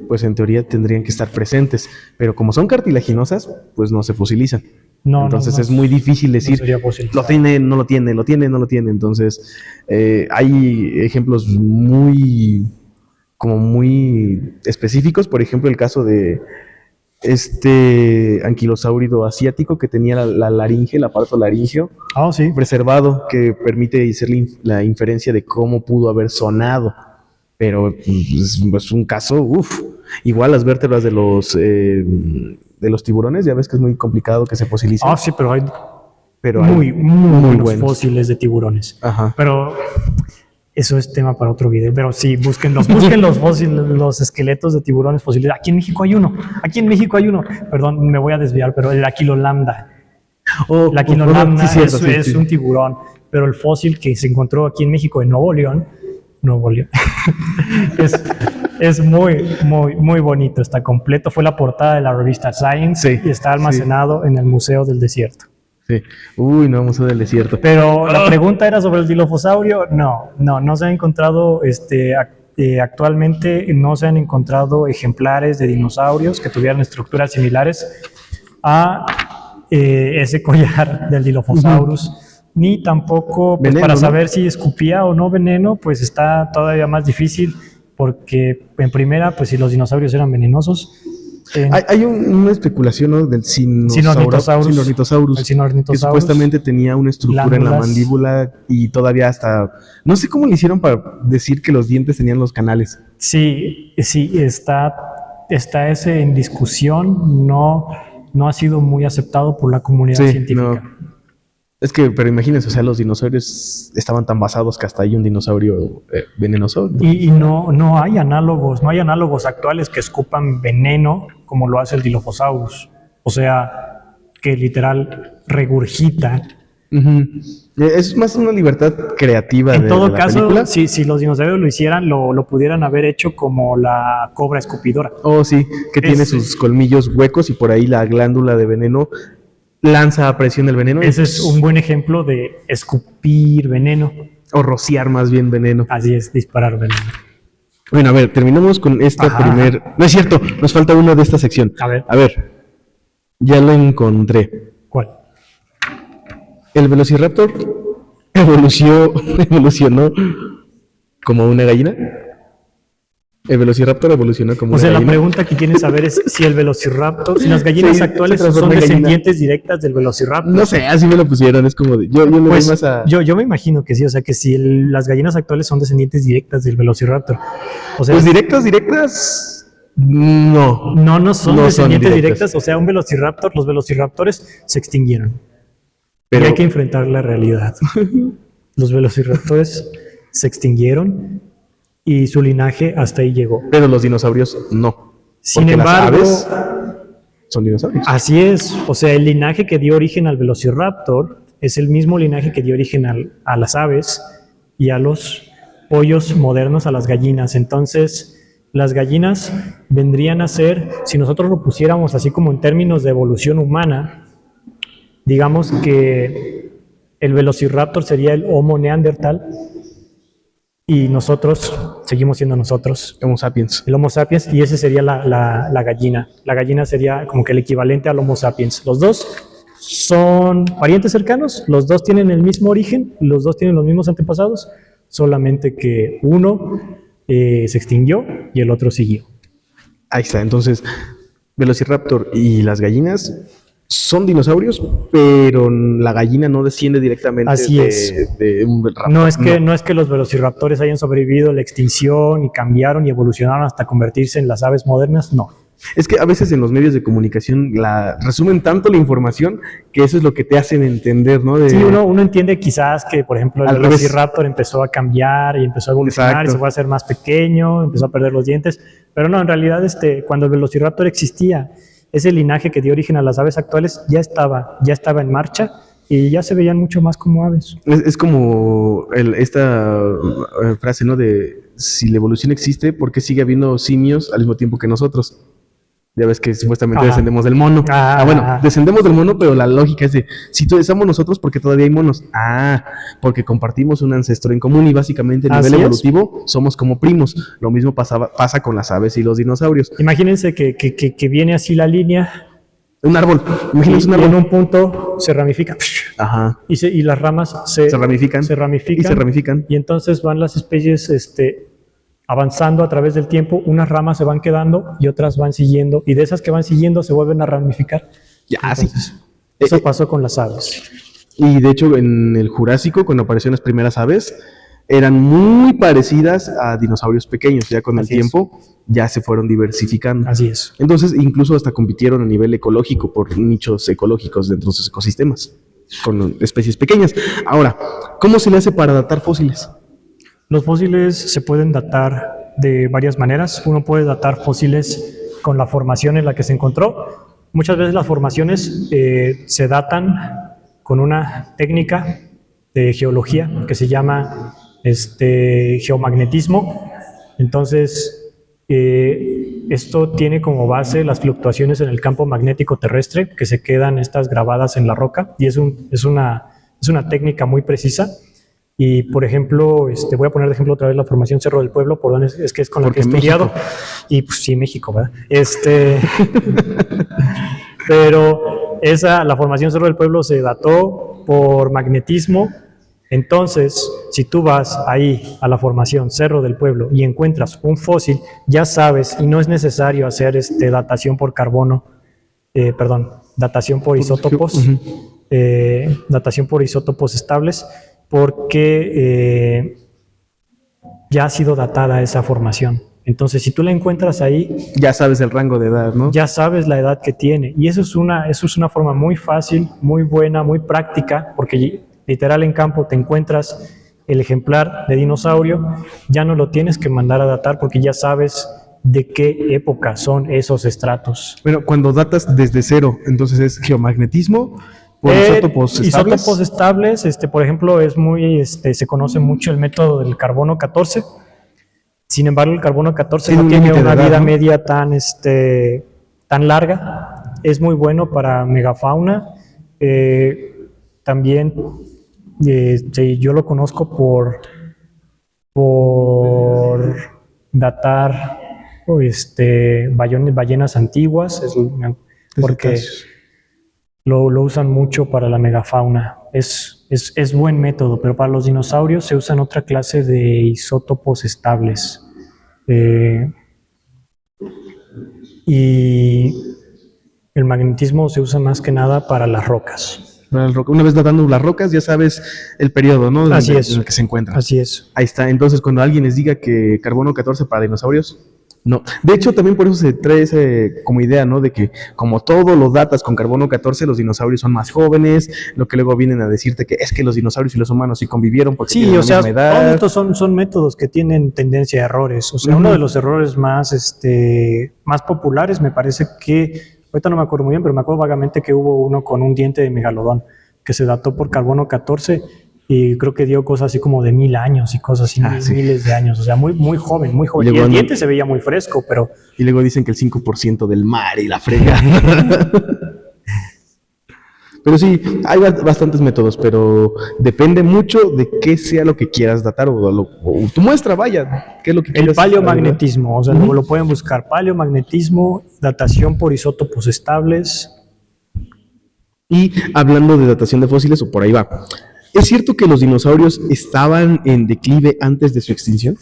pues en teoría tendrían que estar presentes. Pero como son cartilaginosas, pues no se fosilizan. Entonces es muy difícil decir, sería posible. lo tiene, no lo tiene, lo tiene, no lo tiene. Entonces hay ejemplos muy específicos. Por ejemplo, el caso de este anquilosáurido asiático que tenía la laringe, el aparato laringeo Sí. preservado, que permite hacer la inferencia de cómo pudo haber sonado. Pero es un caso, igual las vértebras de los tiburones, ya ves que es muy complicado que se fosilicen. Sí, pero hay Muy buenos buenos. fósiles de tiburones. Ajá. Pero eso es tema para otro video. Pero sí, busquen los fósiles, los esqueletos de tiburones fósiles. Aquí en México hay uno. Perdón, me voy a desviar, pero el Aquilolambda. El Aquilolambda es un tiburón, pero el fósil que se encontró aquí en México, en Nuevo León, es muy bonito, está completo. Fue la portada de la revista Science y está almacenado en el Museo del Desierto. Sí. Museo del Desierto. Pero la pregunta era sobre el Dilophosaurio. No se ha encontrado, actualmente no se han encontrado ejemplares de dinosaurios que tuvieran estructuras similares a ese collar del Dilophosaurus. Ni tampoco, pues, para saber si escupía o no veneno, pues está todavía más difícil, porque en primera, pues si los dinosaurios eran venenosos. Hay una especulación, ¿no? Del Sinornithosaurus, que supuestamente tenía una estructura en la mandíbula y todavía hasta... No sé cómo le hicieron para decir que los dientes tenían los canales. Sí, está ese en discusión, no ha sido muy aceptado por la comunidad científica. No. Pero imagínense, o sea, los dinosaurios estaban tan basados que hasta hay un dinosaurio venenoso. Y no hay análogos actuales que escupan veneno como lo hace el Dilophosaurus. O sea, que literal regurgita. Es más una libertad creativa. En todo la caso, película. Si los dinosaurios lo hicieran, lo pudieran haber hecho como la cobra escupidora. Sí, que tiene sus colmillos huecos y por ahí la glándula de veneno lanza a presión el veneno. Ese es un buen ejemplo de escupir veneno. O rociar más bien veneno. Así es, disparar veneno. Bueno, a ver, terminamos con esta primer... No es cierto, nos falta una de esta sección. A ver. Ya lo encontré. ¿Cuál? ¿El Velociraptor evolucionó como una gallina? ¿El Velociraptor evolucionó como O una sea, la gallina? pregunta que quieren saber es si el Velociraptor, si las gallinas Sí, actuales se transformó son en gallina. descendientes directas del Velociraptor. No sé, así me lo pusieron. Es como de. Yo le doy Pues más a. yo me imagino que sí, o sea, que si las gallinas actuales son descendientes directas del Velociraptor. O sea, Pues directas. No. no son No son descendientes directas. directas, o sea, los velociraptores se extinguieron. Pero Y hay que enfrentar la realidad. Los velociraptores se extinguieron y su linaje hasta ahí llegó. Pero los dinosaurios no. Sin Porque embargo, las aves son dinosaurios. así es, o sea, el linaje que dio origen al velociraptor es el mismo linaje que dio origen a las aves y a los pollos modernos, a las gallinas. Entonces, las gallinas vendrían a ser, si nosotros lo pusiéramos así como en términos de evolución humana, digamos que el velociraptor sería el Homo neandertal y nosotros seguimos siendo nosotros, Homo sapiens. el Homo sapiens, y ese sería la gallina. La gallina sería como que el equivalente al Homo sapiens. Los dos son parientes cercanos, los dos tienen el mismo origen, los dos tienen los mismos antepasados, solamente que uno se extinguió y el otro siguió. Ahí está. Entonces, Velociraptor y las gallinas son dinosaurios, pero la gallina no desciende directamente Así es. de un raptor. No es que los velociraptores hayan sobrevivido a la extinción y cambiaron y evolucionaron hasta convertirse en las aves modernas, no. Es que a veces en los medios de comunicación resumen tanto la información que eso es lo que te hacen entender, ¿no? Sí, uno entiende quizás que, por ejemplo, el Al revés. velociraptor empezó a cambiar y empezó a evolucionar. Exacto. Y se fue a hacer más pequeño, empezó a perder los dientes, pero no, en realidad cuando el velociraptor existía, ese linaje que dio origen a las aves actuales ya estaba en marcha y ya se veían mucho más como aves. Es como esta frase, ¿no? De si la evolución existe, ¿por qué sigue habiendo simios al mismo tiempo que nosotros? Ya ves que supuestamente Ajá. descendemos del mono. Bueno, descendemos del mono, pero la lógica es de, si somos nosotros, ¿por qué todavía hay monos? Porque compartimos un ancestro en común y básicamente a nivel evolutivo somos como primos. Lo mismo pasa con las aves y los dinosaurios. Imagínense que viene así la línea. Un árbol. Imagínense un Y árbol. en un punto se ramifica. Ajá. Y las ramas se ramifican. Y se ramifican. Y entonces van las especies avanzando a través del tiempo, unas ramas se van quedando y otras van siguiendo, y de esas que van siguiendo se vuelven a ramificar. Ya, Entonces, sí. Eso pasó con las aves. Y de hecho, en el Jurásico, cuando aparecieron las primeras aves, eran muy parecidas a dinosaurios pequeños. Ya con el tiempo, ya se fueron diversificando. Así es. Entonces, incluso hasta compitieron a nivel ecológico por nichos ecológicos dentro de sus ecosistemas, con especies pequeñas. Ahora, ¿cómo se le hace para datar fósiles? Los fósiles se pueden datar de varias maneras. Uno puede datar fósiles con la formación en la que se encontró. Muchas veces las formaciones se datan con una técnica de geología que se llama geomagnetismo. Entonces, esto tiene como base las fluctuaciones en el campo magnético terrestre que se quedan estas grabadas en la roca, y es una técnica muy precisa. Y, por ejemplo, voy a poner de ejemplo otra vez la formación Cerro del Pueblo, por donde es que es con la que he estudiado. México. Y pues sí, México, ¿verdad? Pero la formación Cerro del Pueblo se dató por magnetismo. Entonces, si tú vas ahí a la formación Cerro del Pueblo y encuentras un fósil, ya sabes, y no es necesario hacer datación por carbono, datación por isótopos, datación por isótopos estables, porque ya ha sido datada esa formación. Entonces, si tú la encuentras ahí, ya sabes el rango de edad, ¿no? Ya sabes la edad que tiene. Y eso es una forma muy fácil, muy buena, muy práctica, porque literal en campo te encuentras el ejemplar de dinosaurio, ya no lo tienes que mandar a datar porque ya sabes de qué época son esos estratos. Bueno, cuando datas desde cero, entonces es geomagnetismo. Por isótopos estables. Isótopos estables, por ejemplo, se conoce mucho el método del carbono 14. Sin embargo, el carbono 14 no tiene una vida media tan larga. Es muy bueno para megafauna. También yo lo conozco por datar ballenas antiguas, porque lo usan mucho para la megafauna. Es buen método, pero para los dinosaurios se usan otra clase de isótopos estables. Y el magnetismo se usa más que nada para las rocas. Una vez datando las rocas, ya sabes el periodo, ¿no? Así es. En el que se encuentran. Así es. Ahí está. Entonces, cuando alguien les diga que carbono 14 para dinosaurios, no. De hecho, también por eso se trae ese como idea, ¿no? De que como todo lo datas con carbono 14, los dinosaurios son más jóvenes, lo que luego vienen a decirte que es que los dinosaurios y los humanos sí convivieron porque Sí, tienen o sea, la misma edad. todos estos son métodos que tienen tendencia a errores. O sea, uno de los errores más populares me parece que, ahorita no me acuerdo muy bien, pero me acuerdo vagamente que hubo uno con un diente de megalodón que se dató por carbono 14 y creo que dio cosas así como de 1000 años y cosas así, sí. miles de años. O sea, muy, muy joven, muy joven. Y el diente se veía muy fresco, pero... Y luego dicen que el 5% del mar y la frega. Pero sí, hay bastantes métodos, pero depende mucho de qué sea lo que quieras datar o tu muestra, vaya, qué es lo que quieras. El paleomagnetismo, o sea, lo pueden buscar. Paleomagnetismo, datación por isótopos estables. Y hablando de datación de fósiles, o por ahí va, ¿es cierto que los dinosaurios estaban en declive antes de su extinción?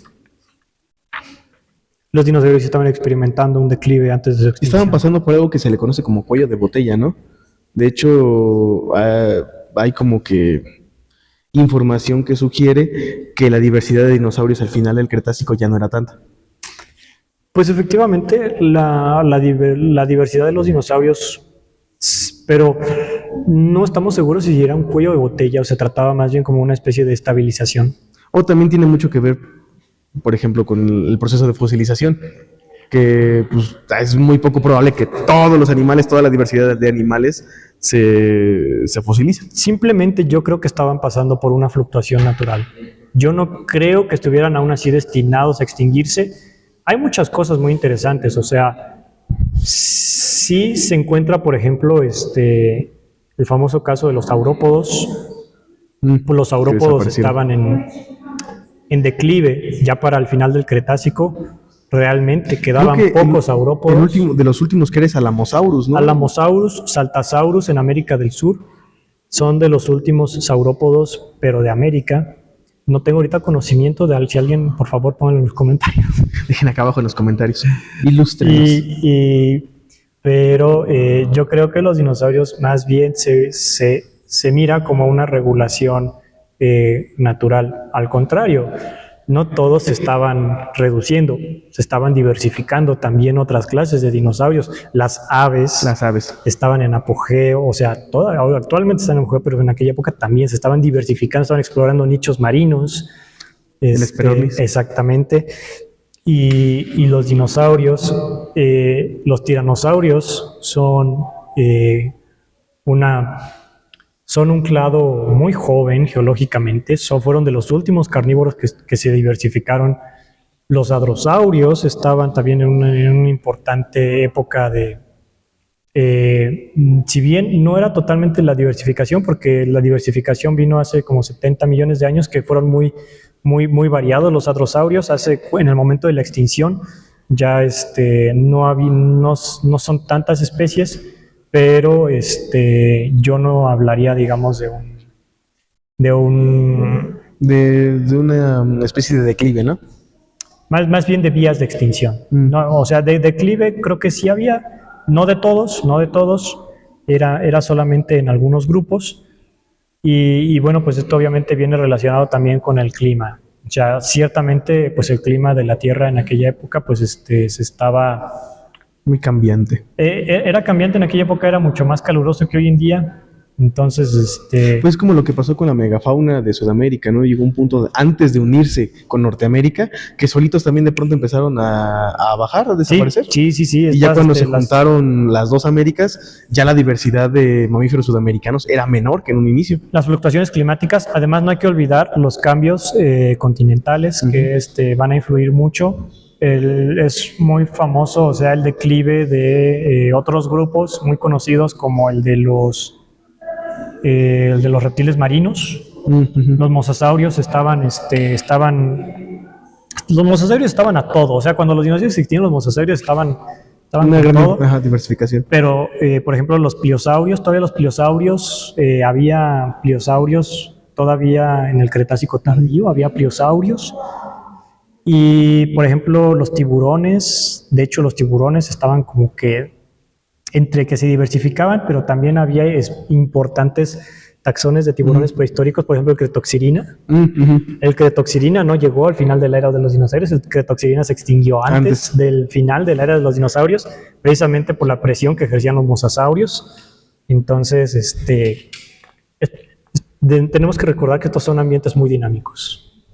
Los dinosaurios estaban experimentando un declive antes de su extinción. Estaban pasando por algo que se le conoce como cuello de botella, ¿no? De hecho, hay como que información que sugiere que la diversidad de dinosaurios al final del Cretácico ya no era tanta. Pues efectivamente, la diversidad de los dinosaurios, pero no estamos seguros si era un cuello de botella o se trataba más bien como una especie de estabilización. O también tiene mucho que ver, por ejemplo, con el proceso de fosilización, que pues, es muy poco probable que todos los animales, toda la diversidad de animales se fosilicen. Simplemente yo creo que estaban pasando por una fluctuación natural. Yo no creo que estuvieran aún así destinados a extinguirse. Hay muchas cosas muy interesantes, o sea, sí se encuentra, por ejemplo, el famoso caso de los saurópodos. Los saurópodos estaban en declive ya para el final del Cretácico. Realmente quedaban pocos saurópodos. De los últimos que eres Alamosaurus, ¿no? Alamosaurus, Saltasaurus en América del Sur son de los últimos saurópodos, pero de América. No tengo ahorita conocimiento de si alguien, por favor, pónganlo en los comentarios. Dejen acá abajo en los comentarios. Ilústrenos. Pero yo creo que los dinosaurios más bien se mira como una regulación natural. Al contrario, no todos se estaban reduciendo, se estaban diversificando también otras clases de dinosaurios. Las aves estaban en apogeo, o sea, actualmente están en apogeo, pero en aquella época también se estaban diversificando, estaban explorando nichos marinos. El Hesperornis. Exactamente. Y los dinosaurios, los tiranosaurios son un clado muy joven geológicamente, fueron de los últimos carnívoros que se diversificaron. Los hadrosaurios estaban también en una importante época si bien no era totalmente la diversificación, porque la diversificación vino hace como 70 millones de años, que fueron muy, muy, muy variados los hadrosaurios. En el momento de la extinción ya no son tantas especies, pero yo no hablaría, digamos, de una especie de declive, ¿no? Más bien de vías de extinción. No, o sea, de declive creo que sí había, no de todos, era solamente en algunos grupos. Y bueno, pues esto obviamente viene relacionado también con el clima. O sea, ciertamente, pues el clima de la Tierra en aquella época, pues se estaba... Muy cambiante. Era cambiante en aquella época, era mucho más caluroso que hoy en día. Entonces, Pues como lo que pasó con la megafauna de Sudamérica, ¿no? Llegó un punto antes de unirse con Norteamérica, que solitos también de pronto empezaron a bajar, a desaparecer. Sí. Y ya cuando se juntaron las dos Américas, ya la diversidad de mamíferos sudamericanos era menor que en un inicio. Las fluctuaciones climáticas, además no hay que olvidar los cambios continentales que van a influir mucho. Es muy famoso, o sea, el declive de otros grupos muy conocidos como el de los reptiles marinos. Los mosasaurios los mosasaurios estaban a todo. O sea, cuando los dinosaurios existían, los mosasaurios estaban estaban Una con gran todo. diversificación. Pero, por ejemplo, los pliosaurios, había pliosaurios todavía en el Cretácico tardío, había pliosaurios. Y, por ejemplo, los tiburones, de hecho, los tiburones estaban como que entre que se diversificaban, pero también había importantes taxones de tiburones prehistóricos, por ejemplo, el Cretoxirina. El Cretoxirina no llegó al final de la era de los dinosaurios, el Cretoxirina se extinguió antes del final de la era de los dinosaurios, precisamente por la presión que ejercían los mosasaurios. Entonces, tenemos que recordar que estos son ambientes muy dinámicos.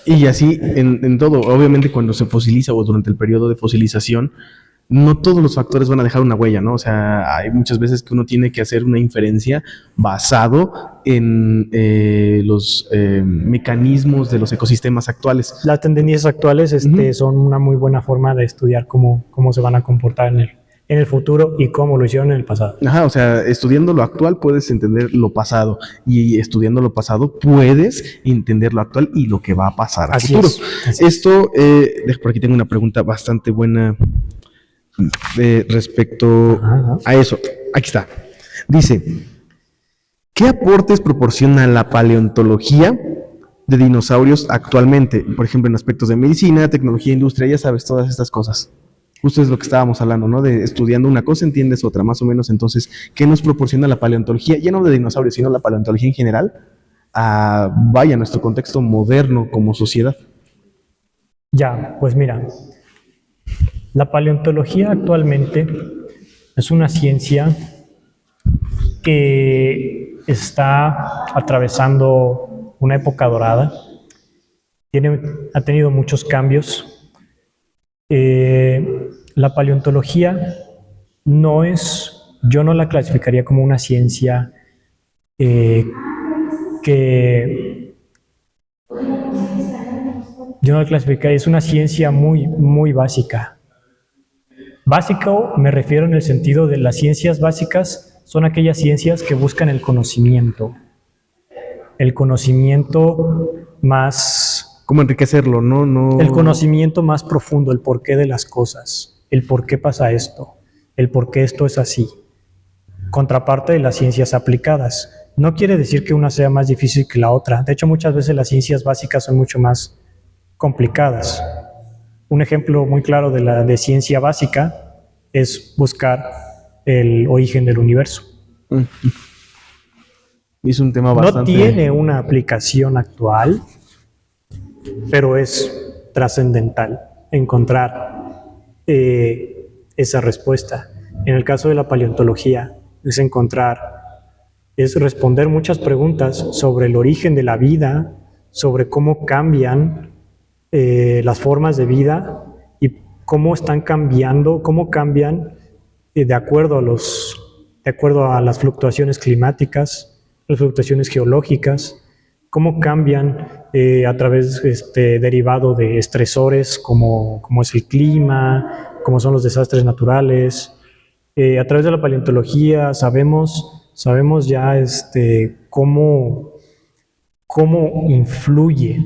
Y así en todo, obviamente cuando se fosiliza o durante el periodo de fosilización, no todos los factores van a dejar una huella, ¿no? O sea, hay muchas veces que uno tiene que hacer una inferencia basado en los mecanismos de los ecosistemas actuales. Las tendencias actuales son una muy buena forma de estudiar cómo se van a comportar en el futuro y cómo lo hicieron en el pasado. Ajá, o sea, estudiando lo actual puedes entender lo pasado y estudiando lo pasado puedes entender lo actual y lo que va a pasar a futuro. Esto, por aquí tengo una pregunta bastante buena respecto a eso. Aquí está. Dice, ¿qué aportes proporciona la paleontología de dinosaurios actualmente? Por ejemplo, en aspectos de medicina, tecnología, industria, ya sabes, todas estas cosas. Justo es lo que estábamos hablando, ¿no? De estudiando una cosa entiendes otra, más o menos. Entonces, ¿qué nos proporciona la paleontología? Ya no de dinosaurios, sino la paleontología en general, a, vaya, nuestro contexto moderno como sociedad. Ya, pues mira, la paleontología actualmente es una ciencia que está atravesando una época dorada, ha tenido muchos cambios. La paleontología yo no la clasificaría como una ciencia yo no la clasificaría, es una ciencia muy, muy básica. Básico me refiero en el sentido de las ciencias básicas son aquellas ciencias que buscan el conocimiento más... ¿Cómo enriquecerlo? No. El conocimiento más profundo, el porqué de las cosas, el por qué pasa esto, el por qué esto es así. Contraparte de las ciencias aplicadas. No quiere decir que una sea más difícil que la otra. De hecho, muchas veces las ciencias básicas son mucho más complicadas. Un ejemplo muy claro de ciencia básica es buscar el origen del universo. Es un tema bastante... No tiene una aplicación actual, pero es trascendental encontrar esa respuesta. En el caso de la paleontología, es responder muchas preguntas sobre el origen de la vida, sobre cómo cambian las formas de vida y cómo están cambiando, cómo cambian de acuerdo a las fluctuaciones climáticas, las fluctuaciones geológicas, cómo cambian a través derivado de estresores como es el clima, como son los desastres naturales. A través de la paleontología sabemos ya cómo influye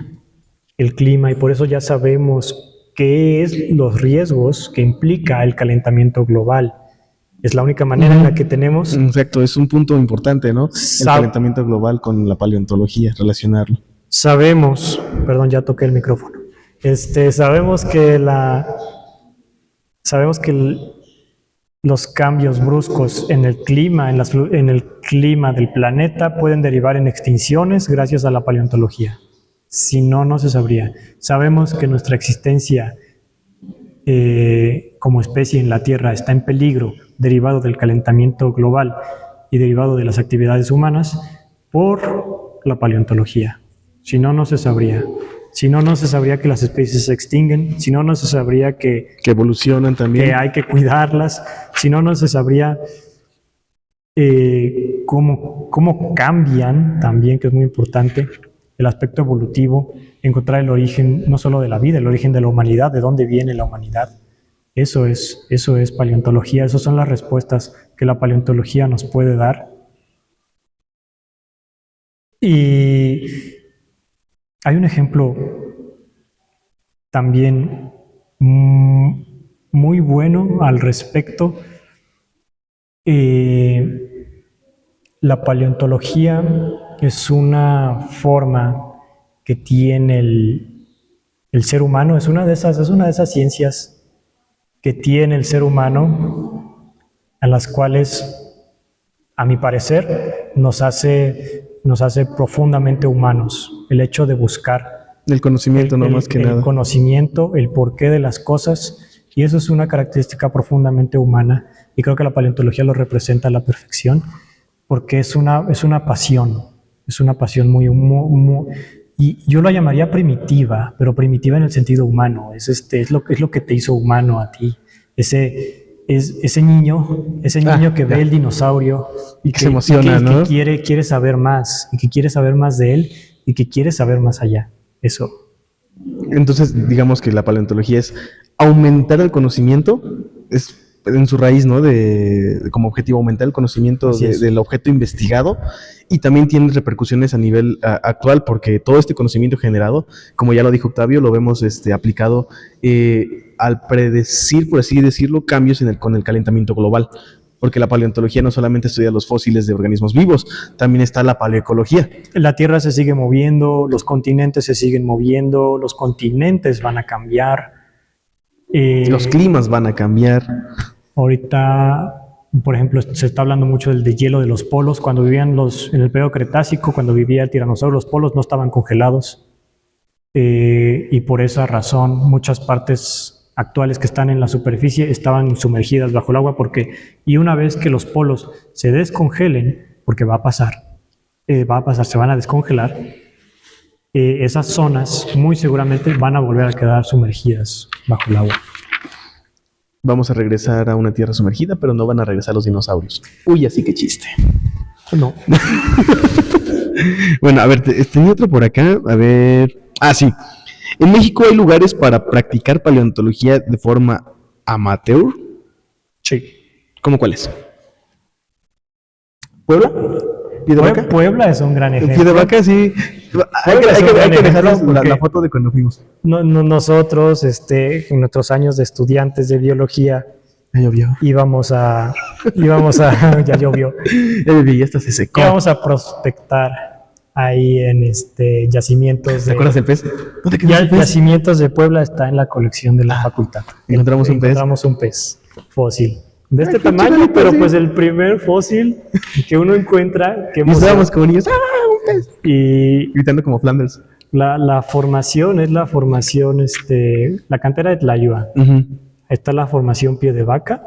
el clima y por eso ya sabemos qué es los riesgos que implica el calentamiento global. Es la única manera en la que tenemos... Exacto, es un punto importante, ¿no? El calentamiento global con la paleontología, relacionarlo. Sabemos, perdón, ya toqué el micrófono. Sabemos que los cambios bruscos en el clima, en el clima del planeta pueden derivar en extinciones gracias a la paleontología. Si no, no se sabría. Sabemos que nuestra existencia como especie en la Tierra está en peligro derivado del calentamiento global y derivado de las actividades humanas por la paleontología. Si no, no se sabría. Si no, no se sabría que las especies se extinguen. Si no, no se sabría que evolucionan también. Que hay que cuidarlas. Si no, no se sabría cómo cambian también, que es muy importante, el aspecto evolutivo, encontrar el origen no solo de la vida, el origen de la humanidad, de dónde viene la humanidad. Eso es paleontología, esas son las respuestas que la paleontología nos puede dar. Y hay un ejemplo también muy bueno al respecto. La paleontología es una forma que tiene el ser humano, es una de esas ciencias que tiene el ser humano, a las cuales, a mi parecer, nos hace profundamente humanos. El hecho de buscar El conocimiento, no más que el nada. conocimiento, el porqué de las cosas, y eso es una característica profundamente humana, y creo que la paleontología lo representa a la perfección, porque es una pasión muy, y yo la llamaría primitiva, pero primitiva en el sentido humano. Es lo que te hizo humano a ti. Ese niño que ve el dinosaurio y que se emociona, ¿no? que quiere saber más, y que quiere saber más de él, y que quiere saber más allá. Eso. Entonces, digamos que la paleontología es aumentar el conocimiento, es en su raíz, ¿no? Como objetivo aumentar el conocimiento del objeto investigado, y también tiene repercusiones a nivel actual, porque todo este conocimiento generado, como ya lo dijo Octavio, lo vemos aplicado al predecir, por así decirlo, cambios con el calentamiento global. Porque la paleontología no solamente estudia los fósiles de organismos vivos, también está la paleoecología. La Tierra se sigue moviendo, los continentes se siguen moviendo, los continentes van a cambiar. Los climas van a cambiar. Ahorita, por ejemplo, se está hablando mucho del deshielo de los polos. Cuando vivían en el periodo Cretácico, cuando vivía el tiranosaurio, los polos no estaban congelados. Y por esa razón, muchas partes actuales que están en la superficie estaban sumergidas bajo el agua, y una vez que los polos se descongelen, porque va a pasar, se van a descongelar, esas zonas muy seguramente van a volver a quedar sumergidas bajo el agua. Vamos a regresar a una tierra sumergida, pero no van a regresar los dinosaurios. Uy, así que chiste. No. Bueno, a ver, tenía otro por acá. A ver. Ah, sí. En México hay lugares para practicar paleontología de forma amateur. Sí. ¿Cómo cuáles? ¿Puebla? ¿Piedevaca? Puebla es un gran ejemplo. Piedevaca, sí. Hay que dejarles la foto de cuando fuimos. Nosotros, en nuestros años de estudiantes de biología, ya llovió. Íbamos a ya llovió. Ya hasta se secó. Íbamos a prospectar ahí en yacimientos. ¿Te acuerdas del pez? ¿No te quedas el pez? Yacimientos de Puebla está en la colección de la facultad. Encontramos un pez fósil. De este tamaño, pero pues el primer fósil que uno encuentra. Y estábamos como niños, un pez. Y gritando como Flanders. La formación es la cantera de Tlayuda. Está la formación Pie de Vaca.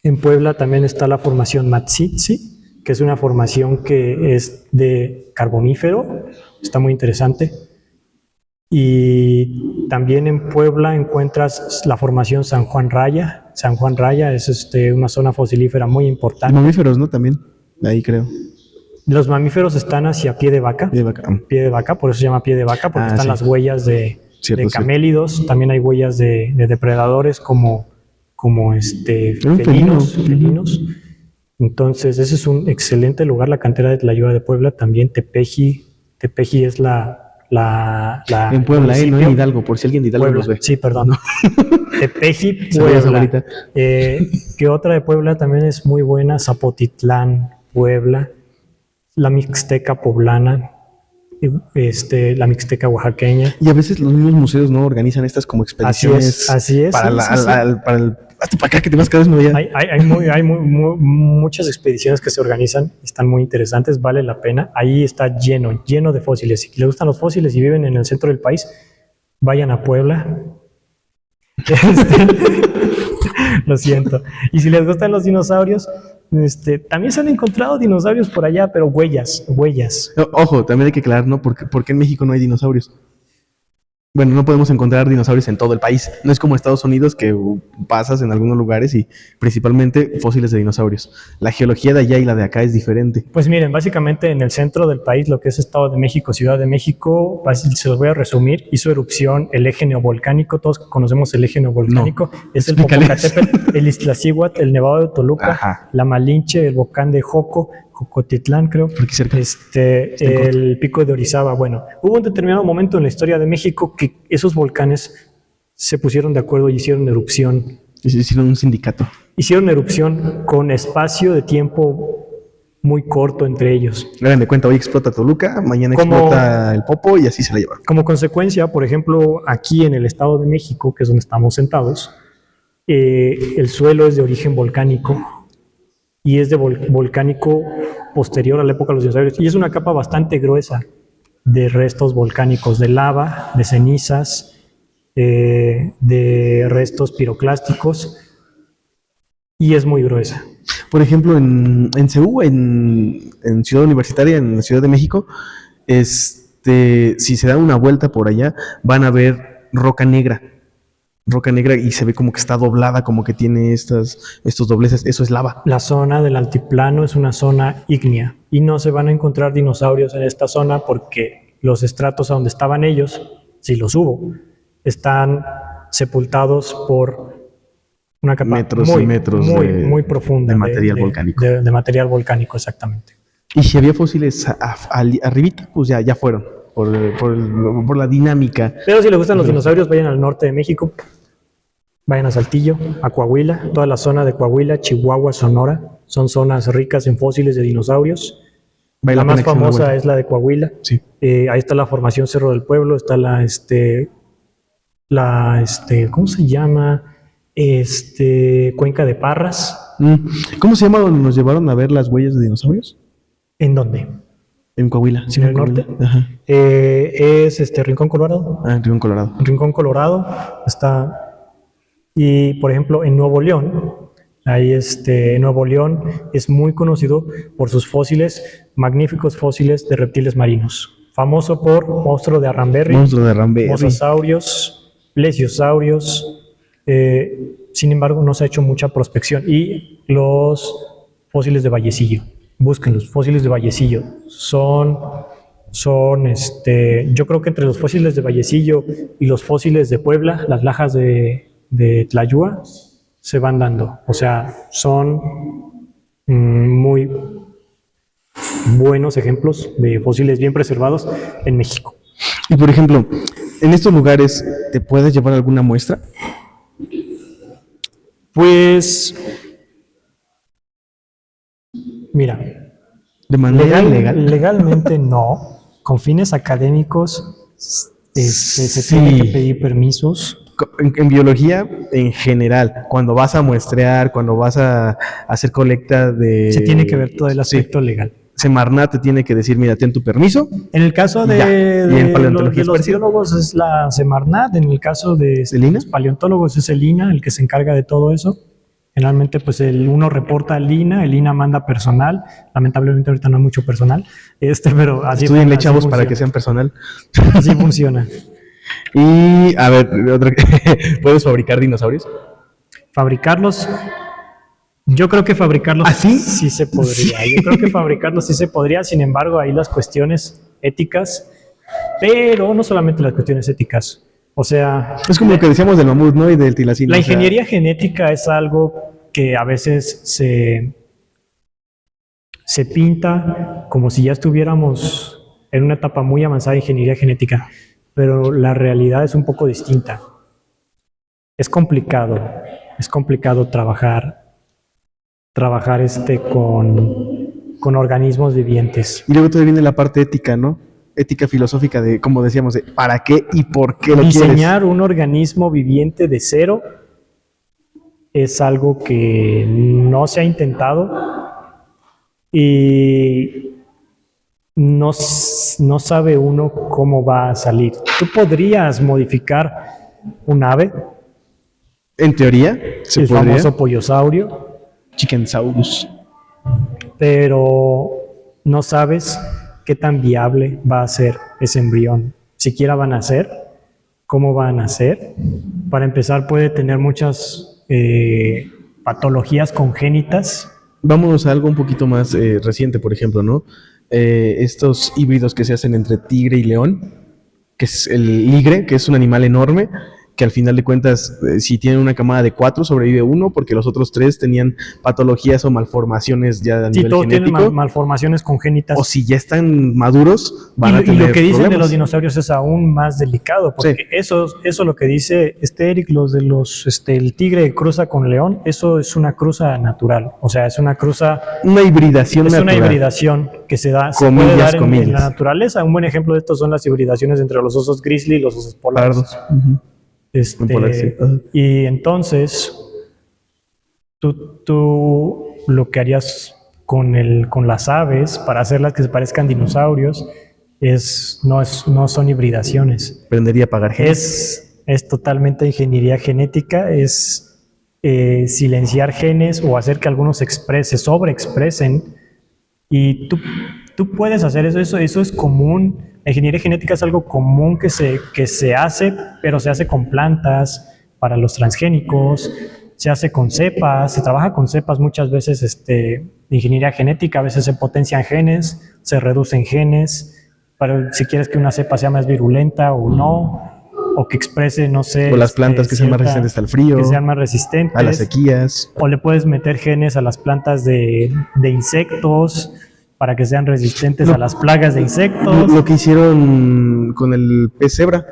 En Puebla también está la formación Matsitsi, que es una formación que es de carbonífero. Está muy interesante. Y también en Puebla encuentras la formación San Juan Raya. San Juan Raya es una zona fosilífera muy importante. Mamíferos, ¿no? También, ahí creo. Los mamíferos están hacia Pie de Vaca. Pie de Vaca, por eso se llama Pie de Vaca, porque están las huellas de camélidos. También hay huellas de depredadores como felinos. Entonces, ese es un excelente lugar, la cantera de Tlayuda de Puebla. También Tepeji es en Puebla, no en Hidalgo, por si alguien de Hidalgo Puebla, nos ve. Sí, perdón. Tepeji, Puebla. Que otra de Puebla también es muy buena, Zapotitlán, Puebla. La Mixteca poblana, la Mixteca oaxaqueña. Y a veces los mismos museos no organizan estas como expediciones. Así es. Para el hasta para acá que te vas cada vez no veía. Hay muchas expediciones que se organizan, están muy interesantes, vale la pena. Ahí está lleno de fósiles. Si les gustan los fósiles y viven en el centro del país, vayan a Puebla. Lo siento. Y si les gustan los dinosaurios, también se han encontrado dinosaurios por allá, pero huellas. Ojo, también hay que aclarar, ¿no? ¿Por qué en México no hay dinosaurios? Bueno, no podemos encontrar dinosaurios en todo el país. No es como Estados Unidos, que pasas en algunos lugares y principalmente fósiles de dinosaurios. La geología de allá y la de acá es diferente. Pues miren, básicamente en el centro del país, lo que es Estado de México, Ciudad de México, se los voy a resumir, hizo erupción el eje neovolcánico. Todos conocemos el eje neovolcánico. No, es el Popocatépetl, el Iztaccíhuatl, el Nevado de Toluca, la Malinche, el volcán de Jocotitlán, creo, el pico de Orizaba. Bueno, hubo un determinado momento en la historia de México que esos volcanes se pusieron de acuerdo y hicieron erupción. Hicieron un sindicato. Hicieron erupción con espacio de tiempo muy corto entre ellos. Hagan de cuenta, hoy explota Toluca, mañana explota el Popo y así se la llevan. Como consecuencia, por ejemplo, aquí en el Estado de México, que es donde estamos sentados, el suelo es de origen volcánico y es de volcánico posterior a la época de los dinosaurios. Y es una capa bastante gruesa de restos volcánicos, de lava, de cenizas, de restos piroclásticos, y es muy gruesa. Por ejemplo, en CU, en Ciudad Universitaria, en la Ciudad de México, si se dan una vuelta por allá, van a ver roca negra, y se ve como que está doblada, como que tiene estos dobleces. Eso es lava. La zona del altiplano es una zona ígnea y no se van a encontrar dinosaurios en esta zona porque los estratos a donde estaban ellos, si los hubo, están sepultados por una capa metros y metros muy profunda de material volcánico. De material volcánico, exactamente. Y si había fósiles arribita, pues ya fueron por la dinámica. Pero si les gustan los dinosaurios, vayan al norte de México, vayan a Saltillo, a Coahuila, toda la zona de Coahuila, Chihuahua, Sonora, son zonas ricas en fósiles de dinosaurios. La más famosa es la de Coahuila. Sí. Ahí está la formación Cerro del Pueblo, está ¿cómo se llama? Cuenca de Parras. ¿Cómo se llama donde nos llevaron a ver las huellas de dinosaurios? ¿En dónde? En Coahuila. ¿En el norte? Ajá. Es Rincón Colorado. En Rincón Colorado. En Rincón Colorado está. Y por ejemplo, en Nuevo León, Nuevo León es muy conocido por sus fósiles, magníficos fósiles de reptiles marinos. Famoso por monstruo de Arranberry, mosasaurios, plesiosaurios. Sin embargo, no se ha hecho mucha prospección. Y los fósiles de Vallecillo, busquen los fósiles de Vallecillo. Yo creo que entre los fósiles de Vallecillo y los fósiles de Puebla, las lajas de Tlayúa, se van dando. O sea, son muy buenos ejemplos de fósiles bien preservados en México. Y por ejemplo, en estos lugares, ¿te puedes llevar alguna muestra? Pues, mira, de manera legal. Legalmente no. Con fines académicos se tiene que pedir permisos. En biología, en general, cuando vas a muestrear, cuando vas a hacer colecta se tiene que ver todo el aspecto legal. Semarnat te tiene que decir, mira, ten tu permiso. En el caso de los biólogos es la Semarnat, en el caso de los paleontólogos es el INA el que se encarga de todo eso. Generalmente pues uno reporta al INA, el INA manda personal, lamentablemente ahorita no hay mucho personal, pero así estudienle, chavos, para que sean personal. Así funciona. Y a ver, ¿puedes fabricar dinosaurios? Fabricarlos, yo creo que fabricarlos sí se podría. Yo creo que fabricarlos sí se podría, sin embargo, ahí las cuestiones éticas, pero no solamente las cuestiones éticas. O sea, es como lo que decíamos del mamut, ¿no? Y del tilacino. La ingeniería genética es algo que a veces se pinta como si ya estuviéramos en una etapa muy avanzada de ingeniería genética, pero la realidad es un poco distinta. Es complicado trabajar con organismos vivientes. Y luego todavía viene la parte ética, ¿no? Ética filosófica de, como decíamos, de para qué y por qué lo quieres. Diseñar un organismo viviente de cero es algo que no se ha intentado y no sabe uno cómo va a salir. Tú podrías modificar un ave. En teoría, se podría. El famoso pollosaurio. Chickensaurus. Pero no sabes qué tan viable va a ser ese embrión. Siquiera van a nacer, cómo va a nacer. Para empezar, puede tener muchas patologías congénitas. Vámonos a algo un poquito más reciente, por ejemplo, ¿no? Estos híbridos que se hacen entre tigre y león, que es el ligre, que es un animal enorme, que al final de cuentas, si tienen una camada de 4, sobrevive uno, porque los otros 3 tenían patologías o malformaciones ya a Sí, nivel todos tienen genético. malformaciones congénitas. O si ya están maduros, van a Y tener lo que dicen de problemas. los dinosaurios es aún más delicado, porque Sí. eso lo que dice Eric, el tigre cruza con león, eso es una cruza natural, o sea, es una cruza, Una hibridación es natural. una hibridación que se da, se Comillas, puede dar en comillas. la naturaleza. Un buen ejemplo de esto son las hibridaciones entre los osos grizzly y los osos polares. Pardos. Ujú. Este, Polar, sí. Ajá. y entonces, tú lo que harías con las aves para hacerlas que se parezcan dinosaurios no son hibridaciones. Aprendería a pagar genes. Es totalmente ingeniería genética, es silenciar genes o hacer que algunos se sobreexpresen. Y tú puedes hacer eso es común. La ingeniería genética es algo común que se hace, pero se hace con plantas, para los transgénicos, se hace con cepas, se trabaja con cepas muchas veces de ingeniería genética, a veces se potencian genes, se reducen genes, para si quieres que una cepa sea más virulenta o no, o que exprese, no sé... O las plantas que sean más resistentes al frío, que sean más resistentes, a las sequías. o le puedes meter genes a las plantas de insectos para que sean resistentes a las plagas de insectos. Lo que hicieron con el pez cebra.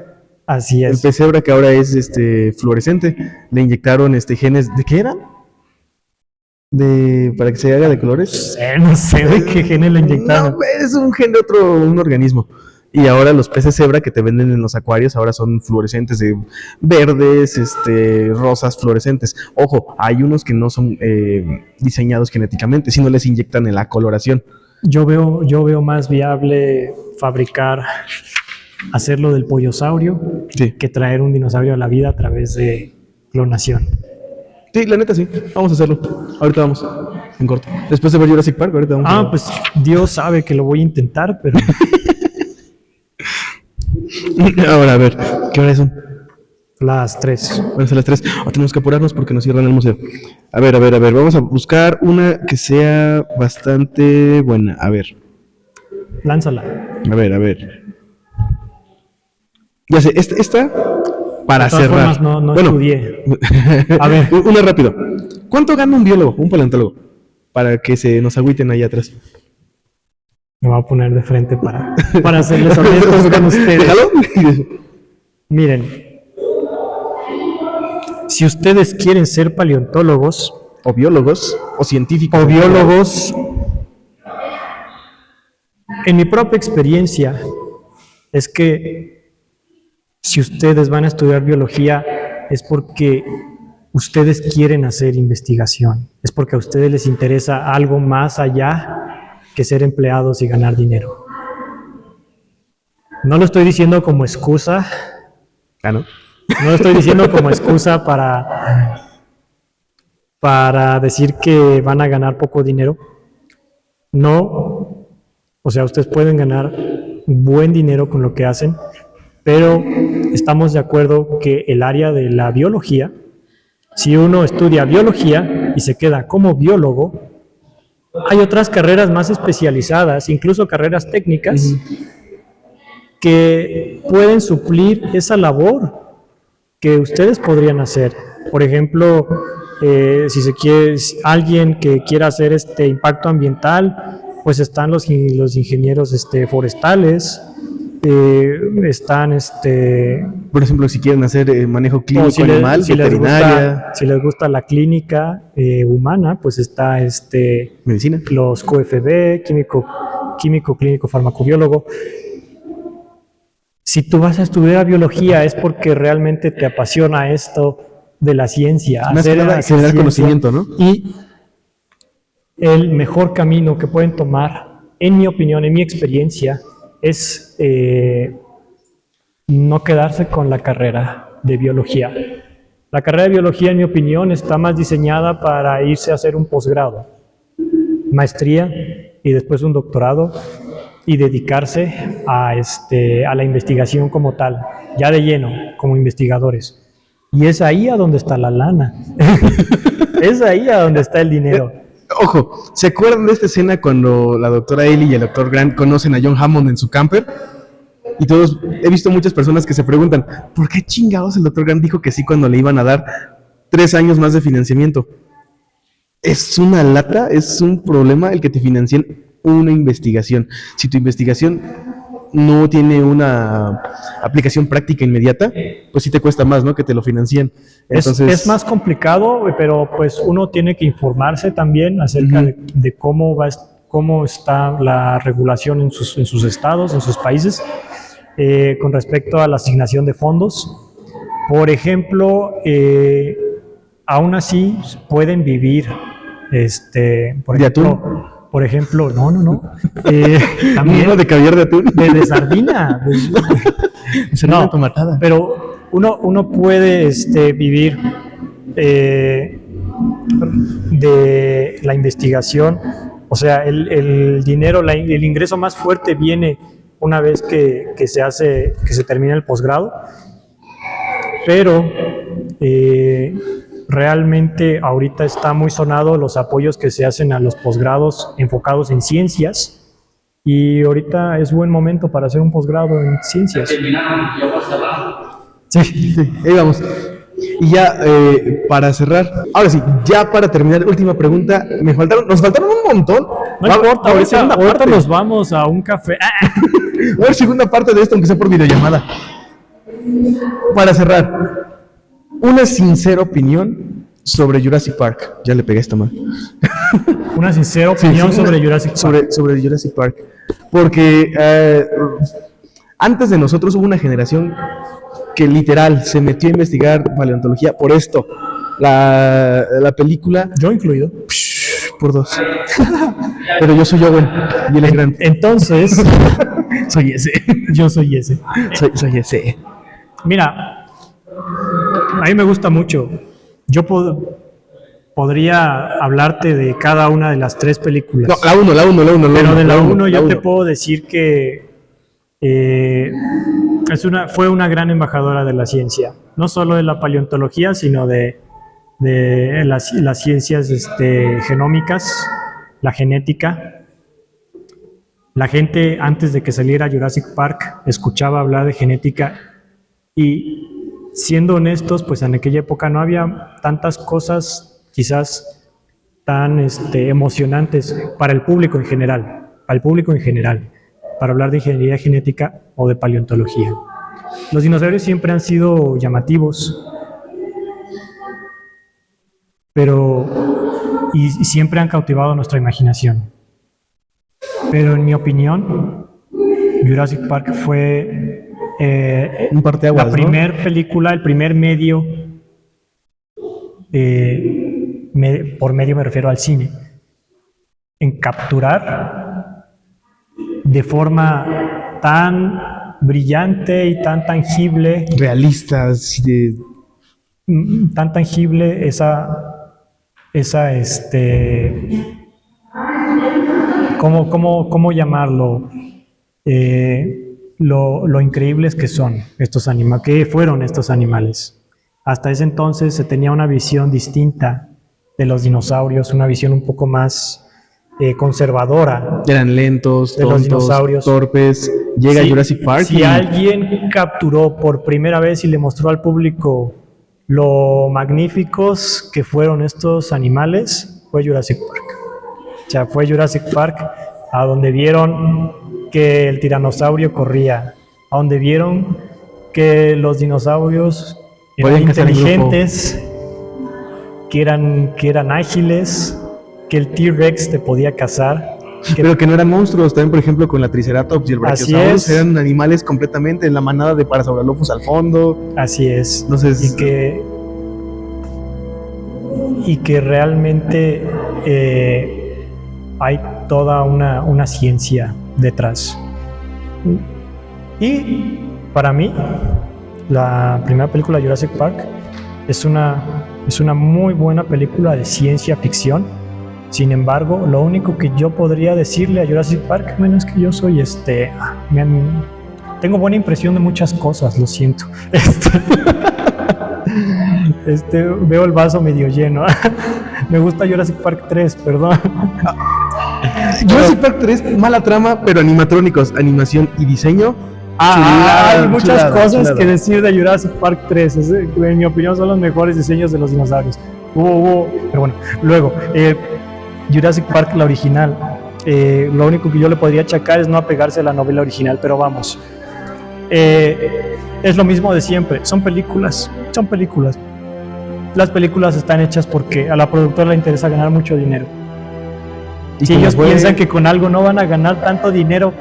Así El es. pez cebra que ahora es fluorescente. Le inyectaron genes. ¿De qué eran? Para que se haga de colores. No sé de qué genes le inyectaron. No, es un gen de un organismo. Y ahora los peces cebra que te venden en los acuarios ahora son fluorescentes, de verdes, rosas fluorescentes. Ojo, hay unos que no son diseñados genéticamente, si no les inyectan en la coloración. Yo veo más viable hacerlo del pollosaurio, Sí. que traer un dinosaurio a la vida a través de clonación. Sí, la neta sí. Vamos a hacerlo. Ahorita vamos. En corto. Después de ver Jurassic Park, ahorita vamos. Pues Dios sabe que lo voy a intentar, pero Ahora, a ver, ¿qué horas son? las 3. Van a ser las 3. Tenemos que apurarnos porque nos cierran el museo. A ver. Vamos a buscar una que sea bastante buena. A ver. Lánzala. A ver. Ya sé, esta para De todas cerrar. formas, no Bueno, estudié. A ver. una rápido. ¿Cuánto gana un biólogo, un paleontólogo? Para que se nos agüiten ahí atrás. Me voy a poner de frente para hacerles honestos con ustedes. Déjalo. Miren, si ustedes quieren ser paleontólogos O biólogos, o científicos. o biólogos, en mi propia experiencia, es que si ustedes van a estudiar biología es porque ustedes quieren hacer investigación, es porque a ustedes les interesa algo más allá que ser empleados y ganar dinero. No lo estoy diciendo como excusa, Ah, ¿no? no lo estoy diciendo como excusa para decir que van a ganar poco dinero. No, o sea, ustedes pueden ganar buen dinero con lo que hacen, pero estamos de acuerdo que el área de la biología, si uno estudia biología y se queda como biólogo, hay otras carreras más especializadas, incluso carreras técnicas, que pueden suplir esa labor que ustedes podrían hacer. Por ejemplo, si alguien que quiera hacer impacto ambiental, pues están los ingenieros forestales, están Por ejemplo, si quieren hacer manejo o clínico animal, veterinaria, si les gusta la clínica humana, pues está medicina. los QFB, químico clínico farmacobiólogo. Si tú vas a estudiar biología es porque realmente te apasiona esto de la ciencia. Más que nada, generar ciencia. conocimiento, ¿no? Y el mejor camino que pueden tomar, en mi opinión, en mi experiencia, es no quedarse con la carrera de biología. La carrera de biología, en mi opinión, está más diseñada para irse a hacer un posgrado, maestría y después un doctorado y dedicarse a la investigación como tal, ya de lleno, como investigadores. Y es ahí a donde está la lana. Es ahí a donde está el dinero. Ojo, ¿se acuerdan de esta escena cuando la doctora Ellie y el doctor Grant conocen a John Hammond en su camper? Y todos, he visto muchas personas que se preguntan, ¿por qué chingados el doctor Grant dijo que sí cuando le iban a dar 3 años más de financiamiento? Es una lata, es un problema el que te financien una investigación. Si tu investigación no tiene una aplicación práctica inmediata, pues sí te cuesta más, ¿no? Que te lo financien. Entonces, es más complicado, pero pues uno tiene que informarse también acerca de cómo está la regulación en sus estados, en sus países, con respecto a la asignación de fondos. Por ejemplo, aún así pueden vivir, por ejemplo, no. También uno de caviar de atún. de sardina. Sardina tomatada. Pero uno puede vivir de la investigación. O sea, el dinero, el ingreso más fuerte viene una vez que se termina el posgrado. Pero realmente ahorita está muy sonado los apoyos que se hacen a los posgrados enfocados en ciencias, y ahorita es buen momento para hacer un posgrado en ciencias. Sí. Ahí vamos. Y ya para cerrar, ahora sí, ya para terminar, última pregunta, nos faltaron un montón. No importa, ahorita nos vamos a un café. A ver, segunda parte de esto, aunque sea por videollamada. Para cerrar, una sincera opinión sobre Jurassic Park. Ya le pegué esta mano. Una sincera opinión sobre Jurassic Park. Sobre Jurassic Park. Porque antes de nosotros hubo una generación que literal se metió a investigar paleontología por esto. La película... Yo incluido. Por 2. Pero yo soy Owen y él es Grant. Entonces... soy ese. Yo soy ese. Soy ese. Mira, a mí me gusta mucho. Yo podría hablarte de cada una de las 3 películas. No, la 1. Pero de la 1 yo te puedo decir que fue una gran embajadora de la ciencia. No solo de la paleontología, sino de las ciencias genómicas, la genética. La gente, antes de que saliera Jurassic Park, escuchaba hablar de genética, y siendo honestos, pues en aquella época no había tantas cosas quizás tan emocionantes para el público en general, para hablar de ingeniería genética o de paleontología. Los dinosaurios siempre han sido llamativos, y siempre han cautivado nuestra imaginación. Pero en mi opinión, Jurassic Park fue un parteaguas, la primer película, el primer medio, por medio me refiero al cine, en capturar de forma tan brillante y tan tangible, realista, tan tangible ¿cómo llamarlo? Lo increíbles que son estos animales, que fueron estos animales. Hasta ese entonces se tenía una visión distinta de los dinosaurios, una visión un poco más conservadora. Eran lentos, tontos, los dinosaurios. Torpes. Llega Jurassic Park. Si alguien capturó por primera vez y le mostró al público lo magníficos que fueron estos animales, fue Jurassic Park. O sea, fue Jurassic Park a donde vieron que el tiranosaurio corría, a donde vieron que los dinosaurios eran inteligentes, que eran ágiles, que el T-Rex te podía cazar. Pero que no eran monstruos. También, por ejemplo, con la Triceratops y el Brachiosaurus eran animales completamente en la manada de Parasaurolophus al fondo. Así es. Entonces, y que realmente hay toda una ciencia detrás. Y para mí, la primera película, Jurassic Park, es una muy buena película de ciencia ficción. Sin embargo, lo único que yo podría decirle a Jurassic Park, bueno, es que yo soy tengo buena impresión de muchas cosas, lo siento. Veo el vaso medio lleno. Me gusta Jurassic Park 3, perdón. Jurassic Park 3, mala trama, pero animatrónicos, animación y diseño, Hay muchas cosas chulada. que decir de Jurassic Park 3. En mi opinión, son los mejores diseños de los dinosaurios. Pero bueno, luego, Jurassic Park, la original. Lo único que yo le podría achacar es no apegarse a la novela original, pero vamos. Es lo mismo de siempre. Son películas. Las películas están hechas porque a la productora le interesa ganar mucho dinero. Y Si como ellos fue- piensan que con algo no van a ganar tanto dinero,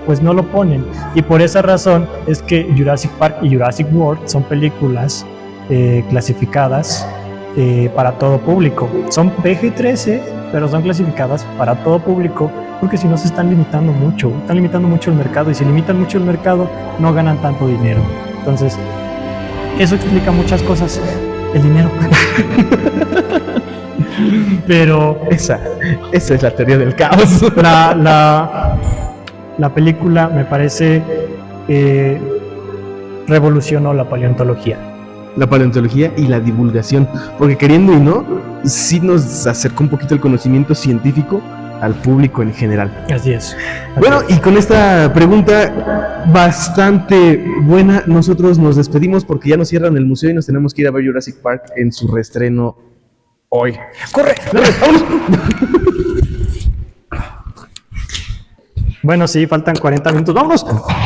pues no lo ponen. Y por esa razón es que Jurassic Park y Jurassic World son películas clasificadas para todo público. Son PG-13, pero son clasificadas para todo público, porque si no se están limitando mucho el mercado, y si limitan mucho el mercado, no ganan tanto dinero. Entonces, eso explica muchas cosas. El dinero. Pero Esa es la teoría del caos. la película me parece revolucionó la paleontología. La paleontología y la divulgación, porque queriendo y no, sí nos acercó un poquito el conocimiento científico al público en general. Así es. Bueno, y con esta pregunta bastante buena, nosotros nos despedimos porque ya nos cierran el museo y nos tenemos que ir a ver Jurassic Park en su reestreno hoy. ¡Corre! ¡Dale, vámonos! Bueno, sí, faltan 40 minutos. ¡Vámonos!